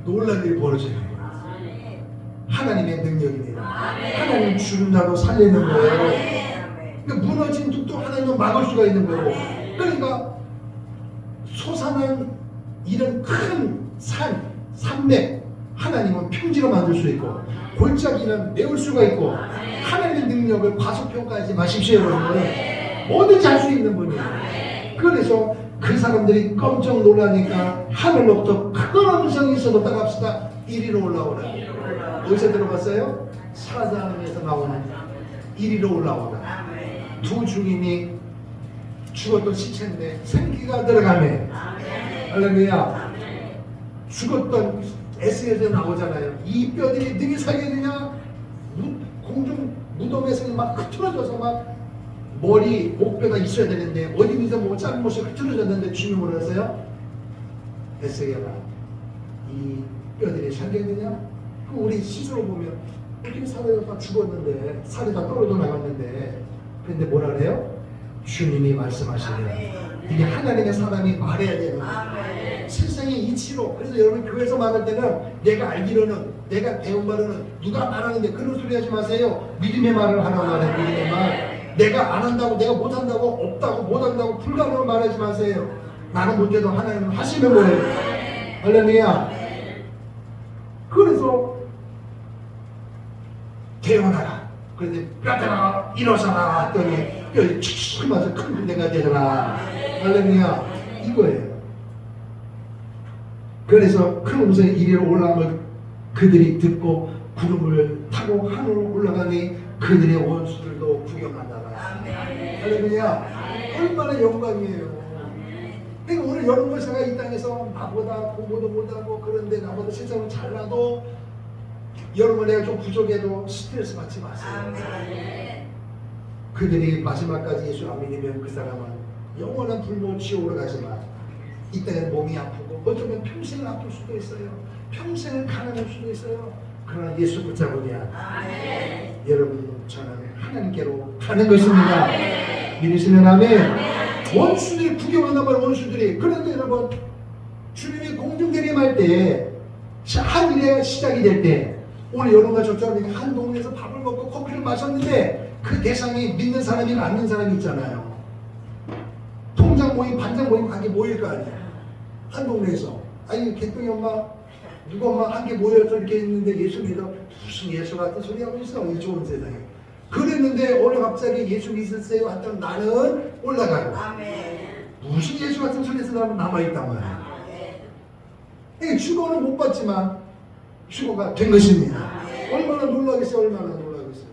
놀랄 일이 벌어지는 거예요. 하나님의 능력이네요. 하나님 주는 자로 살리는 거예요. 그러니까 무너진 뚝도 하나님은 막을 수가 있는 거예요. 그러니까 솟아난 이런 큰 산맥 하나님은 평지로 만들 수 있고 골짜기는 메울 수가 있고 하나님의 능력을 과소평가하지 마십시오 여러분. 뭐든지 할 수 있는 분이에요. 그래서 그 사람들이 깜짝 놀라니까 하늘로부터 큰 음성이 있어도 따갑시다. 이리로 올라오라. 어디서 들어봤어요? 사자에서 나오는 이리로 올라오라. 두 주인이 죽었던 시체인데 생기가 들어가네. 할렐루야. 죽었던 에스겔에서 나오잖아요. 이 뼈들이 능히 살겠느냐? 공중 무덤에서 막 흐트러져서 막 머리, 목뼈가 있어야 되는데 어디서 뭐 짧은 곳이 흐트러졌는데 주님이 뭐라 했어요? 에스겔아, 이 뼈들이 살겠느냐? 그 우리 스스로 보면 어떻게 살아요? 다 죽었는데 살이 다 떨어져 나갔는데 근데 뭐라 그래요? 주님이 말씀하시면 이게 하나님의 사람이 말해야 되는 거예요. 세상의 이치로. 그래서 여러분 교회에서 말할 때는 내가 알기로는 내가 배운 말은 누가 말하는데 그런 소리 하지 마세요. 믿음의 말을 하라 말해요. 믿음의 말. 내가 안 한다고 내가 못한다고 없다고 못한다고 불가능을 말하지 마세요. 나는 못해도 하나님은 하시는 거예요. 할렐루야. 그래서 태어나라. 그런데 뼈대라 일어서라 했더니 뼈에 칙 맞아 큰 군대가 되더라. 할렐루야. 이거예요. 그래서 큰 음성이 이리로 올라오면 그들이 듣고 구름을 타고 하늘로 올라가니 그들의 원수들도 구경한다라. 할렐루야. 얼마나 영광이에요. 그러니까 오늘 여러분 모세가 이 땅에서 나보다 공부도 못하고 그런데 나보다 세상을 잘나도 여러분 내가 좀 부족해도 스트레스 받지 마세요. 그들이 마지막까지 예수 안 믿으면 그 사람은 영원한 불모 지옥으로 가지만 이 땅에 몸이 아프고 어쩌면 평생을 아플 수도 있어요. 평생을 가난할 수도 있어요. 그러나 예수 붙잡으면 여러분 저는 하나님께로 가는 것입니다. 믿으시면 아멘. 원수들이 구경한단 말이에요. 원수들이. 그런데 여러분 주님이 공중대림할 때 한 일의 시작이 될 때 오늘 여러분과 저처럼 한 동네에서 밥을 먹고 커피를 마셨는데 그 대상이 믿는 사람이나 안 믿는 사람이 있잖아요. 통장 모임, 반장 모임 관계 모일 거 아니에요. 한 동네에서. 아니 개똥이 엄마 누구 엄마 한 개 모여서 이렇게 있는데 예수 믿어. 무슨 예수 같은 소리 하고 있어 이 좋은 세상에. 그랬는데 오늘 갑자기 예수 믿으세요 했던 나는 올라가고 무슨 예수 같은 소리에서 나는 남아있단 말이야. 그러니까 주거는 못 받지만 주거가 된 것입니다. 얼마나 놀라겠어요. 얼마나 놀라겠어요.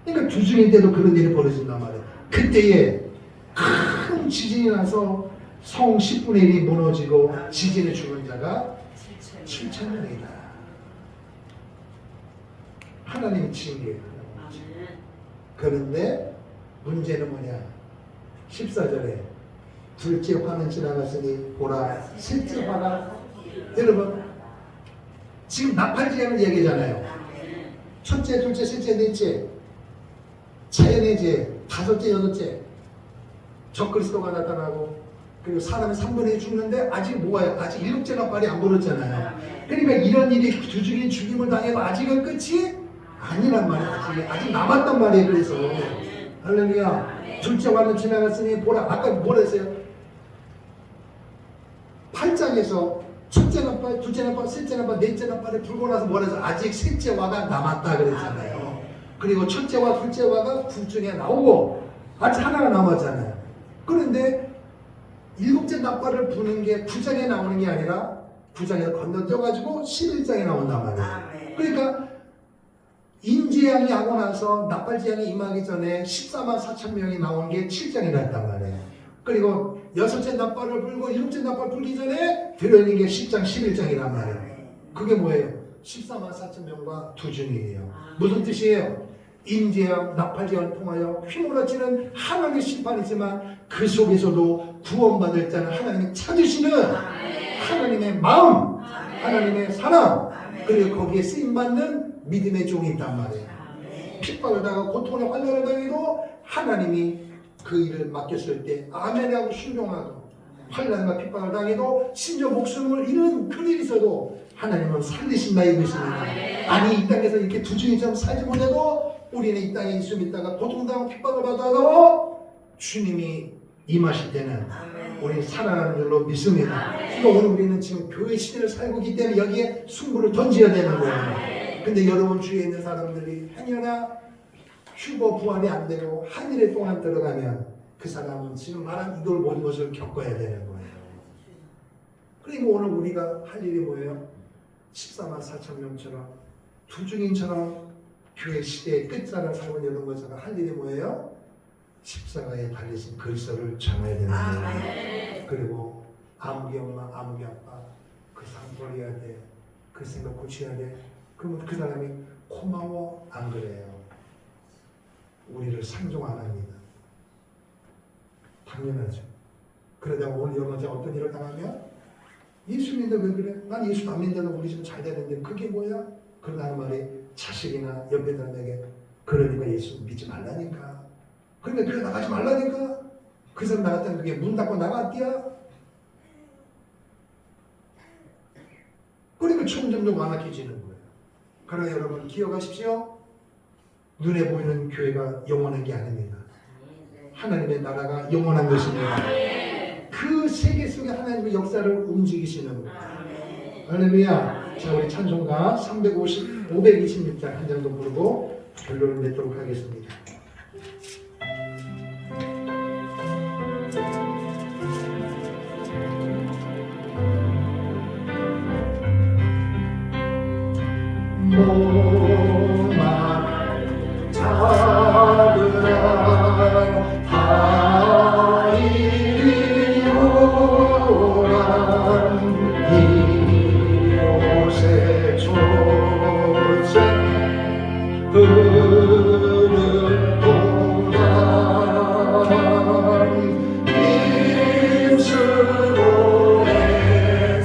그러니까 주중일 때도 그런 일이 벌어진단 말이에요. 그때에 큰 지진이 나서 성 10분의 1이 무너지고 지진에 죽은 자가 7,000명이다. 하나님이 치신 거예요. 그런데 문제는 뭐냐? 14절에 둘째 화는 지나갔으니 보라 셋째 화가. 여러분 지금 나팔제를 얘기하잖아요. 첫째, 둘째, 셋째, 넷째 자연의 죄, 다섯째, 여섯째 적그리스도가 나타나고 그리고 사람이 3분의 1 죽는데 아직 뭐예요? 아직 일곱째 나팔이 안 불었잖아요. 그러니까 이런 일이 두중인 죽임을 당해도 아직은 끝이 아니란 말이에요. 아직 남았단 말이에요. 그래서 할렐루야. 둘째 화는 지나갔으니 보라. 아까 뭐라 했어요? 8장에서 첫째 나팔, 둘째 나팔, 셋째 나팔, 넷째 나팔이 불고 나서 뭐라 해서 아직 셋째 화가 남았다 그랬잖아요. 그리고 첫째 화, 둘째 화가 9중에 나오고 아직 하나가 남았잖아요. 그런데 일곱째 나팔을 부는 게 9장에 나오는 게 아니라 9장에서 건너져가지고 11장에 나온단 말이에요. 그러니까 인재양이 하고 나서 나팔재앙이 임하기 전에 14만 4천 명이 나온 게 7장이 났단 말이에요. 그리고 여섯째 나팔을 불고 일곱째 나팔 불기 전에 들어있는 게 10장, 11장이란 말이에요. 그게 뭐예요? 14만 4천 명과 두 중이에요. 무슨 뜻이에요? 인재양, 나팔재앙을 통하여 휘몰아치는 하나님의 심판이지만 그 속에서도 구원받을 자는 하나님이 찾으시는 하나님의 마음, 하나님의 사랑, 그리고 거기에 쓰임받는 믿음의 종이 있단 말이에요. 핍박을 당하고 고통을 환난을 당해도 하나님이 그 일을 맡겼을 때 아멘하고 순종하고 환난과 핍박을 당해도 심지어 목숨을 잃은 큰일이 있어도 하나님은 살리신다 이것입니다. 아니 이 땅에서 이렇게 두중이처럼 살지 못해도 우리는 이 땅에 있음 있다가 고통당하고 핍박을 받아도 주님이 임하실 때는 우리 살아가는 줄로 믿습니다. 그러니까 오늘 우리는 지금 교회 시대를 살고 있기 때문에 여기에 승부를 던져야 되는 거예요. 근데 여러분 주위에 있는 사람들이 행여나 휴거 부활이 안 되고 한 일에 동안 들어가면 그 사람은 지금 말한 이걸 모든 것을 겪어야 되는 거예요. 그러니까 오늘 우리가 할 일이 뭐예요? 14만 4천 명처럼 두중인처럼 교회 시대의 끝자락 살고 있는 것처럼 할 일이 뭐예요? 십자가에 달리신 그리스도를 전해야 되는 거예요. 그리고 아무개 엄마 아무개 아빠 그 삶 버려야 돼. 그 생각 고쳐야 돼. 그러면 그 사람이 고마워 안 그래요? 우리를 상종 안 합니다. 당연하죠. 그러다가 오늘 영어자 어떤 일을 당하면 예수 믿는데 왜 그래? 난 예수 안 믿는데도 우리 집 잘 되는데 그게 뭐야? 그러다는 말이 자식이나 옆에 사람에게 그러니까 예수 믿지 말라니까. 그러니까 교회 나가지 말라니까. 그 사람 나갔다는 그게 문 닫고 나갔디야. 그러니까 점점 완악해지는 거예요. 그러나 여러분 기억하십시오. 눈에 보이는 교회가 영원한 게 아닙니다. 하나님의 나라가 영원한 것입니다. 그 세계 속에 하나님의 역사를 움직이시는 거예요. 할렐루야. 자, 우리 찬송가 526장 한 장도 부르고 결론을 맺도록 하겠습니다. 몸만 잡으라 다 이리 오라 이곳에 조세 흐르도다 힘쓰고 애쓰림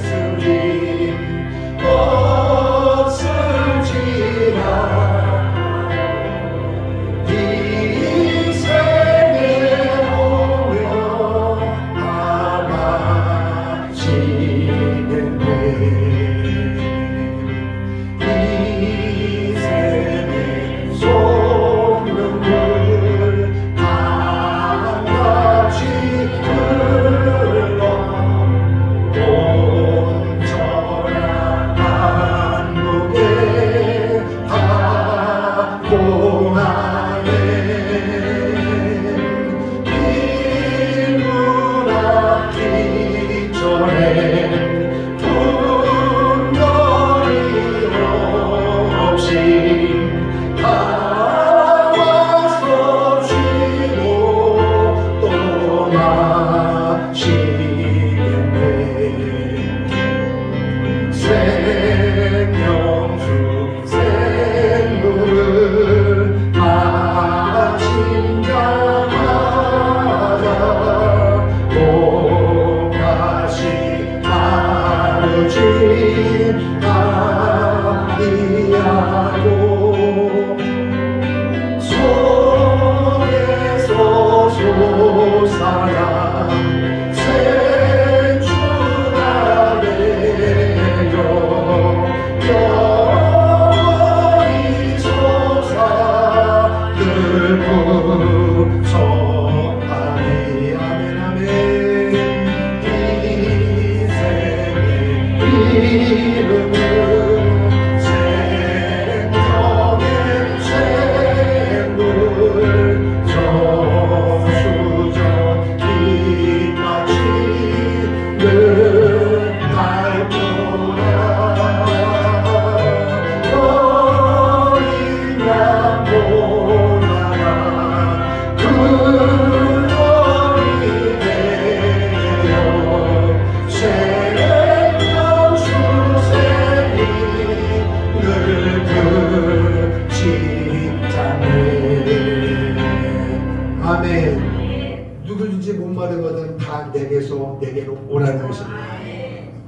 누구든지 목마르거든 다 내게로 오라는 것입니다.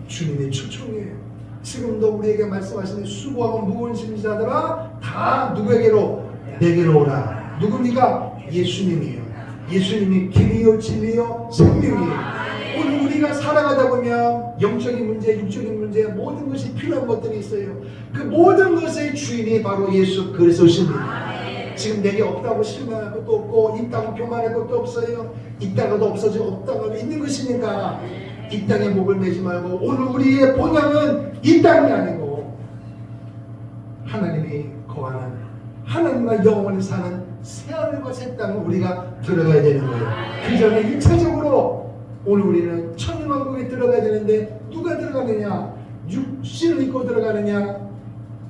주님의 초청이에요. 지금도 우리에게 말씀하시는 수고하고 무거운 짐자들아 다 누구에게로? 내게로 오라. 누굽니까? 예수님이에요. 예수님이 길이요 진리요 생명이에요. 오늘 우리가 살아가다 보면 영적인 문제, 육적인 문제, 모든 것이 필요한 것들이 있어요. 그 모든 것의 주인이 바로 예수 그리스도십니다. 지금 내게 없다고 실망할 것도 없고 있다고 교만할 것도 없어요. 있다가도 없어지고 없다가도 있는 것이니까 이 땅에 목을 매지 말고 오늘 우리의 본향은 이 땅이 아니고 하나님이 거하는 하나님과 영원히 사는 새하늘과 새 땅을 우리가 들어가야 되는 거예요. 그 전에 1차적으로 오늘 우리는 천년왕국에 들어가야 되는데 누가 들어가느냐? 육신을 입고 들어가느냐?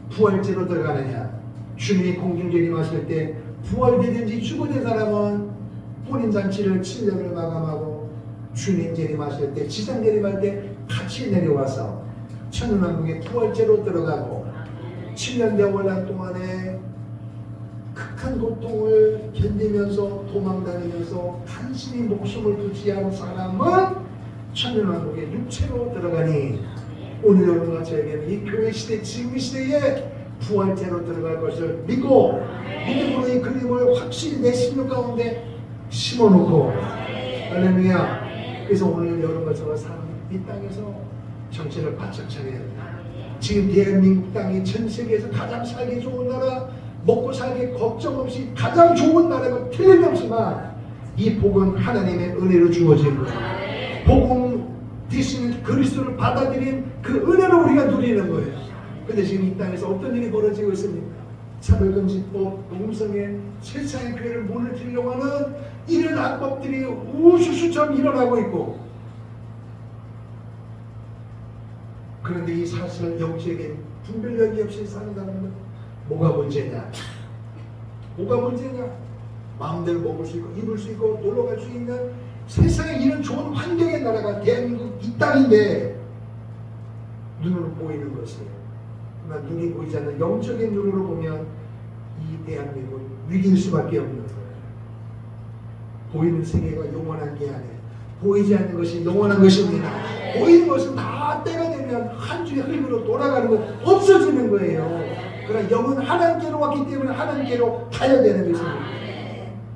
부활제로 들어가느냐? 주님이 공중재림하실 때 부활되든지 죽어든 사람은 혼인잔치를 7년을 마감하고 주님 재림하실 때 지상 재림할 때 같이 내려와서 천년왕국에 부활제로 들어가고 7년 대원란 동안에 극한 고통을 견디면서 도망다니면서 간신히 목숨을 부지한 사람은 천년왕국에 육체로 들어가니 오늘 여러분과 저에게는 이 교회 시대 지금 시대에 부활제로 들어갈 것을 믿고 믿음으로 이 그림을 확실히 내 심령 가운데 심어놓고 할렐루야. 그래서 오늘 여러분과 저가 사는 이 땅에서 정신을 바짝 차려야 합니다. 지금 대한민국 땅이 전 세계에서 가장 살기 좋은 나라, 먹고 살기 걱정 없이 가장 좋은 나라가 틀림없지만 이 복은 하나님의 은혜로 주어진 거예요. 복음 대신 그리스도를 받아들인 그 은혜로 우리가 누리는 거예요. 근데 지금 이 땅에서 어떤 일이 벌어지고 있습니까? 차별금지법, 농성에 세상의 교회를 무너뜨리려고 하는 이런 악법들이 우수수처럼 일어나고 있고, 그런데 이 사실을 영적인 분별력이 없이 산다는 것, 뭐가 문제냐? 뭐가 문제냐? 마음대로 먹을 수 있고 입을 수 있고 놀러 갈 수 있는 세상에 이런 좋은 환경의 나라가 대한민국 이 땅인데 눈으로 보이는 것이에요. 그러나 눈이 보이지 않는 영적인 눈으로 보면 이 대한민국은 위기일 수밖에 없는 거예요. 보이는 세계가 영원한 게 아니에요. 보이지 않는 것이 영원한 것입니다. 보이는 것은 다 때가 되면 한 주의 흙으로 돌아가는 것 없어지는 거예요. 그러나 영은 하나님께로 왔기 때문에 하나님께로 가야 되는 것입니다.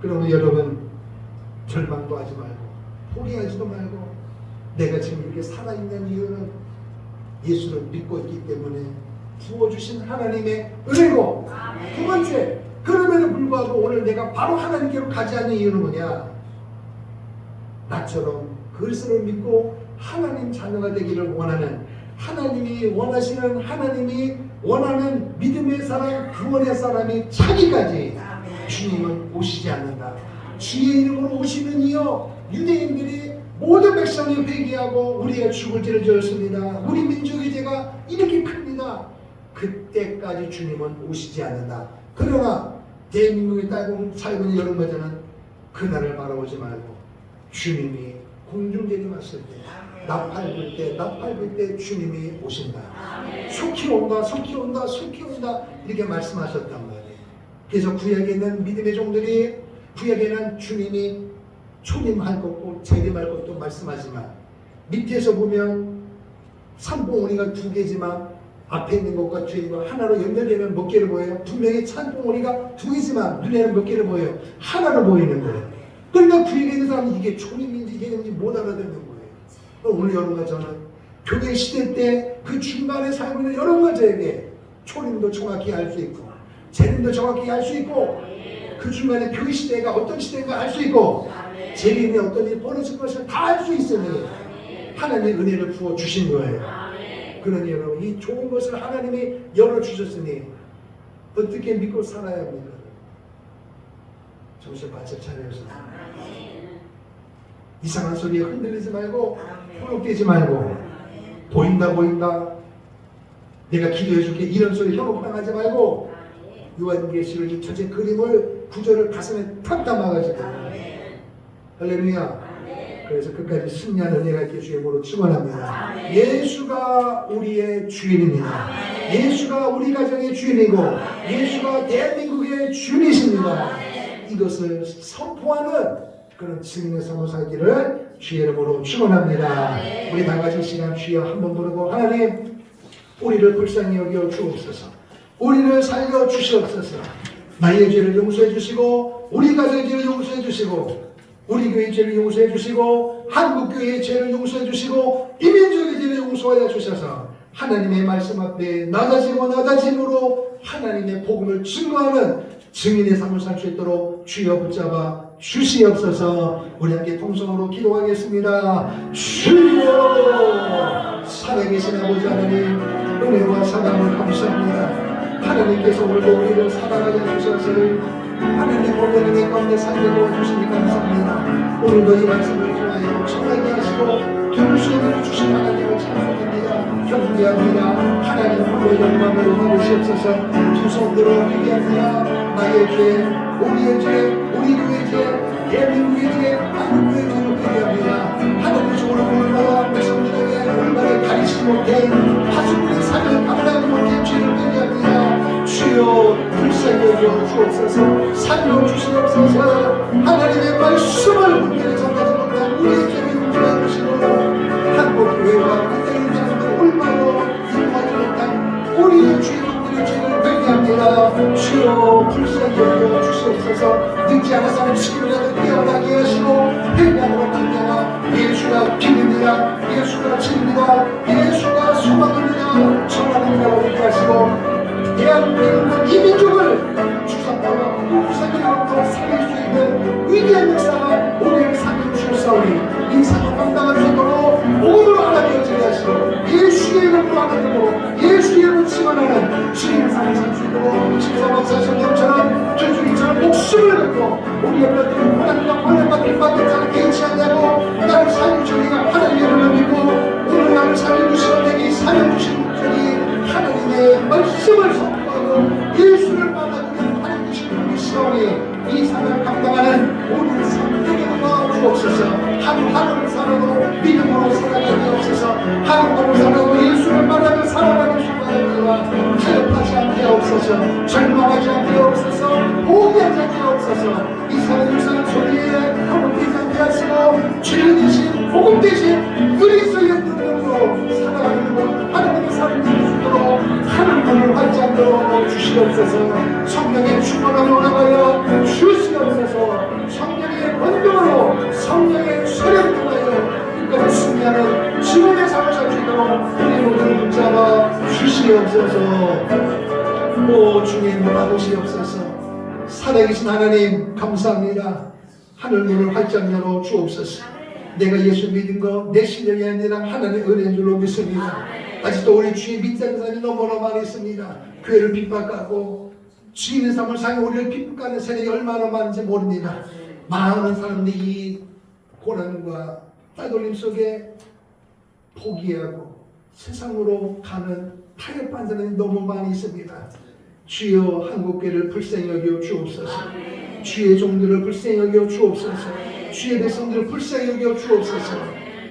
그러면 여러분 절망도 하지 말고 포기하지도 말고 내가 지금 이렇게 살아있는 이유는 예수를 믿고 있기 때문에 부어주신 하나님의 은혜고, 두 번째, 그럼에도 불구하고 오늘 내가 바로 하나님께로 가지 않는 이유는 뭐냐? 나처럼 그리스도를 믿고 하나님 자녀가 되기를 원하는, 하나님이 원하시는, 하나님이 원하는 믿음의 사람, 구원의 사람이 차기까지 주님은 오시지 않는다. 주의 이름으로 오시는 이여 유대인들이 모든 백성이 회개하고 우리가 죽을 죄를 지었습니다. 우리 민족의 죄가 이렇게 큽니다. 그때까지 주님은 오시지 않는다. 그러나 대한민국에 살고 있는 여러분들은 그날을 바라보지 말고 주님이 공중재림하실 때, 나팔 불 때 주님이 오신다. 속히 온다, 속히 온다, 속히 온다, 이렇게 말씀하셨단 말이에요. 그래서 구약에는 믿음의 종들이, 구약에는 주님이 초림할 것고 재림할 것도 말씀하지만 밑에서 보면 산봉우리가 두 개지만 앞에 있는 것과 뒤에 있는 것 하나로 연결되면 몇 개를 보여요? 분명히 산봉우리가 두 개지만 눈에는 몇 개를 보여요? 하나로 보이는 거예요. 그러니까 구약에 있는 사람은 이게 초림인지 개념인지 못 알아듣는 거예요. 오늘 여러분과 저는 교회 시대 때 그 중간에 살고 있는 여러분과 저에게 초림도 정확히 알 수 있고 재림도 정확히 알 수 있고 그 중간에 교회 시대가 어떤 시대인가 알 수 있고 재림이 어떤 일이 벌어질 것을 다 알 수 있으니 하나님의 은혜를 부어 주신 거예요. 그러니 여러분 이 좋은 것을 하나님이 열어주셨으니 어떻게 믿고 살아야 합니까? 정신 바짝 차려서 이상한 소리에 흔들리지 말고 현혹되지 말고 보인다 내가 기도해 줄게 이런 소리 현혹당하지 말고 요한계시록 이 전체 그림을 구절을 가슴에 탁 담아가지고 할렐루야. 그래서 끝까지 승리하는 은혜가 있게 주의 이름으로 축원합니다. 예수가 우리의 주인입니다. 예수가 우리 가정의 주인이고 예수가 대한민국의 주인이십니다. 이것을 선포하는 그런 증인의 삶을 살기를 주의 이름으로 축원합니다. 우리 다 같이 시간 주여 한번 부르고 하나님 우리를 불쌍히 여겨 주옵소서. 우리를 살려 주시옵소서. 나의 죄를 용서해 주시고 우리 가정의 죄를 용서해 주시고 우리 교회의 죄를 용서해 주시고 한국교회의 죄를 용서해 주시고 이 민족의 죄를 용서하여 주셔서 하나님의 말씀 앞에 낮아지고 낮아짐으로 하나님의 복음을 증거하는 증인의 삶을 살 수 있도록 주여 붙잡아 주시옵소서. 우리 함께 통성으로 기도하겠습니다. 주여, 살아계신 아버지 하나님, 은혜와 사랑을 감사합니다. 하나님께서 오늘도 우리를 사랑하여 주셔서 하나님 오늘 은혜 가운데 살게 도와주시니 감사합니다. 오늘도 이 말씀을 통하여 청하게 하시고 동시에 주신 하나님을 찬송합니다. 경배합니다. 하나님 홀로 영광을 받으시옵소서. 두 손들어 회개합니다. 나의 죄, 우리의 죄, 우리 교회의 죄, 대한민국의 죄, 한국교회의 죄를 회개합니다. 하나님께서 오늘 올바라 백성들에게 올바라 가리지 못해 하수분의 삶을 감당하지 못해 죄를 회개합니다. 주여 불쌍히 여겨 주옵소서. 살려 주시옵소서. 하나님의 말씀을 분별히 전하지 못한 우리의 죄를 용서해 주시고 한국교회와 그때의 사람들 올바로 인도하지 못한 우리의 주인들의 죄를 회개합니다. 주여 불쌍히 여겨 주시옵소서. 늦지 않아서 지금이라도 깨어나게 하시고 회개함으로 말미암아 예수가 길입니다. 예수가 진리다. 예수가 소망입니다. 전하는 자로 있게 하시고 대한민국 이 민족을 주사파와 구구사기로부터 살릴 수 있는 위대한 역사가 우리를 살려주셨사오니 이 사람 감당할 수 있도록 모두로 하나 되어지게 하시고 예수의 이름으로 하나 되고 예수의 이름을 치만하는 주님의 삶을 살 수 있도록 집사박사 성령처럼 주주이처럼 목숨을 걸고 우리 옆에 하나님과 환영받을 받은 자를 개의치 않냐고 나를 살려주니가 하나님을 믿고 오늘 나를 살려주시는 내게 살려주신 목적이 하나님의 말씀을 선포하고 예수를 만나고 하나님 주신 분이 시험이 이 삶을 감당하는 모든 삶에게 도와주옵소서. 하루하루를 살아도 믿음으로 살아가게 없어서 하루하루 살아도 예수를 만나며 살아가는 수고하여와 타협하지 않게 없어서 절망하지 않게 없어서 포기하지 않게 없어서 이 사람을 사는 소리에 한번되지 않게 하시고 진리 대신 복음 대신 그리스도의 능력으로 살아가는 것 하나님의 삶을 누릴 수 있도록 하늘문을 활짝 열어 주시옵소서. 성령의 충만함으로 나가여 주시옵소서. 성령의 권능으로 성령의 세례를 통하여 끝까지 승리하는 지금의 삶을 살 수 있도록 우리 모두를 붙잡아 주시옵소서. 오 주님 받으시옵소서. 살아계신 하나님 감사합니다. 하늘문을 활짝 열어 주옵소서. 내가 예수 믿은 거 내 실력이 아니라 하나님의 은혜인 줄로 믿습니다. 아직도 우리 주의 믿는 사람이 너무나 많이 있습니다. 교회를 핍박하고 주인의 삶을 사용 우리를 핍박하는 세력이 얼마나 많은지 모릅니다. 많은 사람들이 이 고난과 따돌림 속에 포기하고 세상으로 가는 타협한 사람이 너무 많이 있습니다. 주여 한국교회를 불쌍히 여겨 주옵소서. 주의 종들을 불쌍히 여겨 주옵소서. 주의 백성들을 불쌍히 여겨 주옵소서.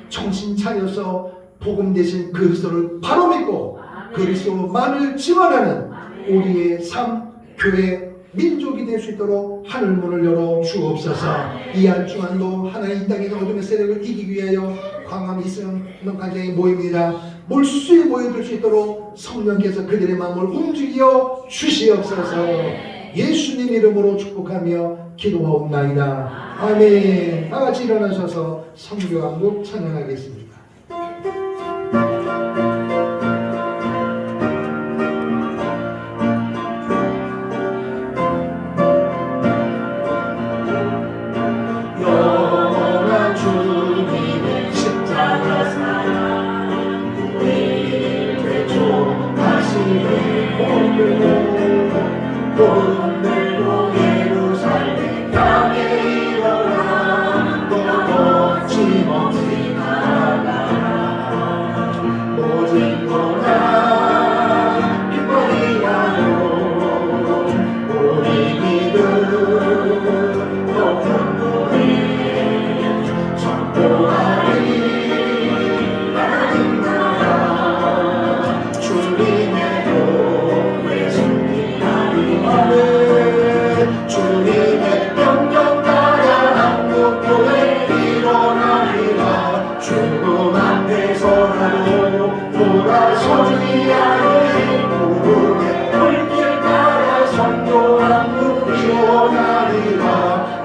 정신 차려서 복음 대신 그리스도를 바로 믿고 그리스도만을 지원하는 우리의 삶, 교회, 민족이 될 수 있도록 하늘문을 열어 주옵소서. 이 한 주간도 하나님 이 땅의 어둠의 세력을 이기기 위하여 광암 이스라엘 가정의 모임이라 몰수에 모여들 수 있도록 성령께서 그들의 마음을 움직여 주시옵소서. 예수님 이름으로 축복하며 기도하옵나이다. 아멘. 다같이 일어나셔서 성교 한국 찬양하겠습니다.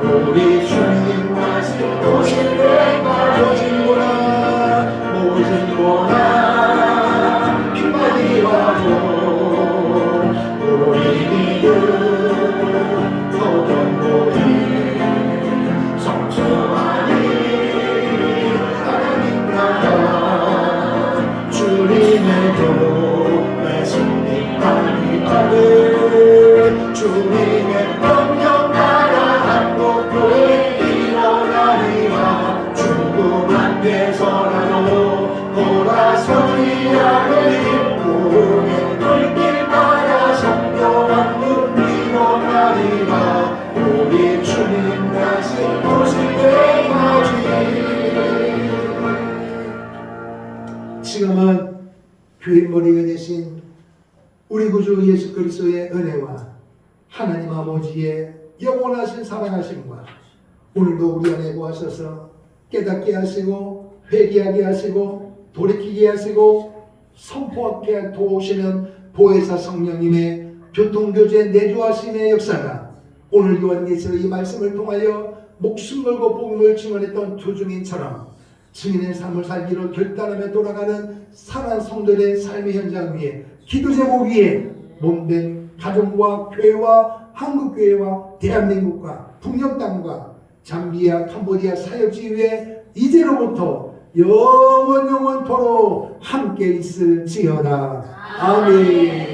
우리 주님 말씀 그리스도의 은혜와 하나님 아버지의 영원하신 사랑하심과 오늘도 우리 안에 거하셔서 깨닫게 하시고 회개하게 하시고 돌이키게 하시고 선포하게 도우시는 보혜사 성령님의 교통교제 내주하심의 역사가 오늘 요한계시록 이 말씀을 통하여 목숨 걸고 복음을 증언했던 두 증인처럼 증인의 삶을 살기로 결단하며 돌아가는 사랑하는 성도들의 삶의 현장 위에 기도 제목 위에 몸된 가정과 교회와 한국교회와 대한민국과 북녘 땅과 잠비아 캄보디아 사역지 위에 이제로부터 영원토록 함께 있을지어다. 아멘.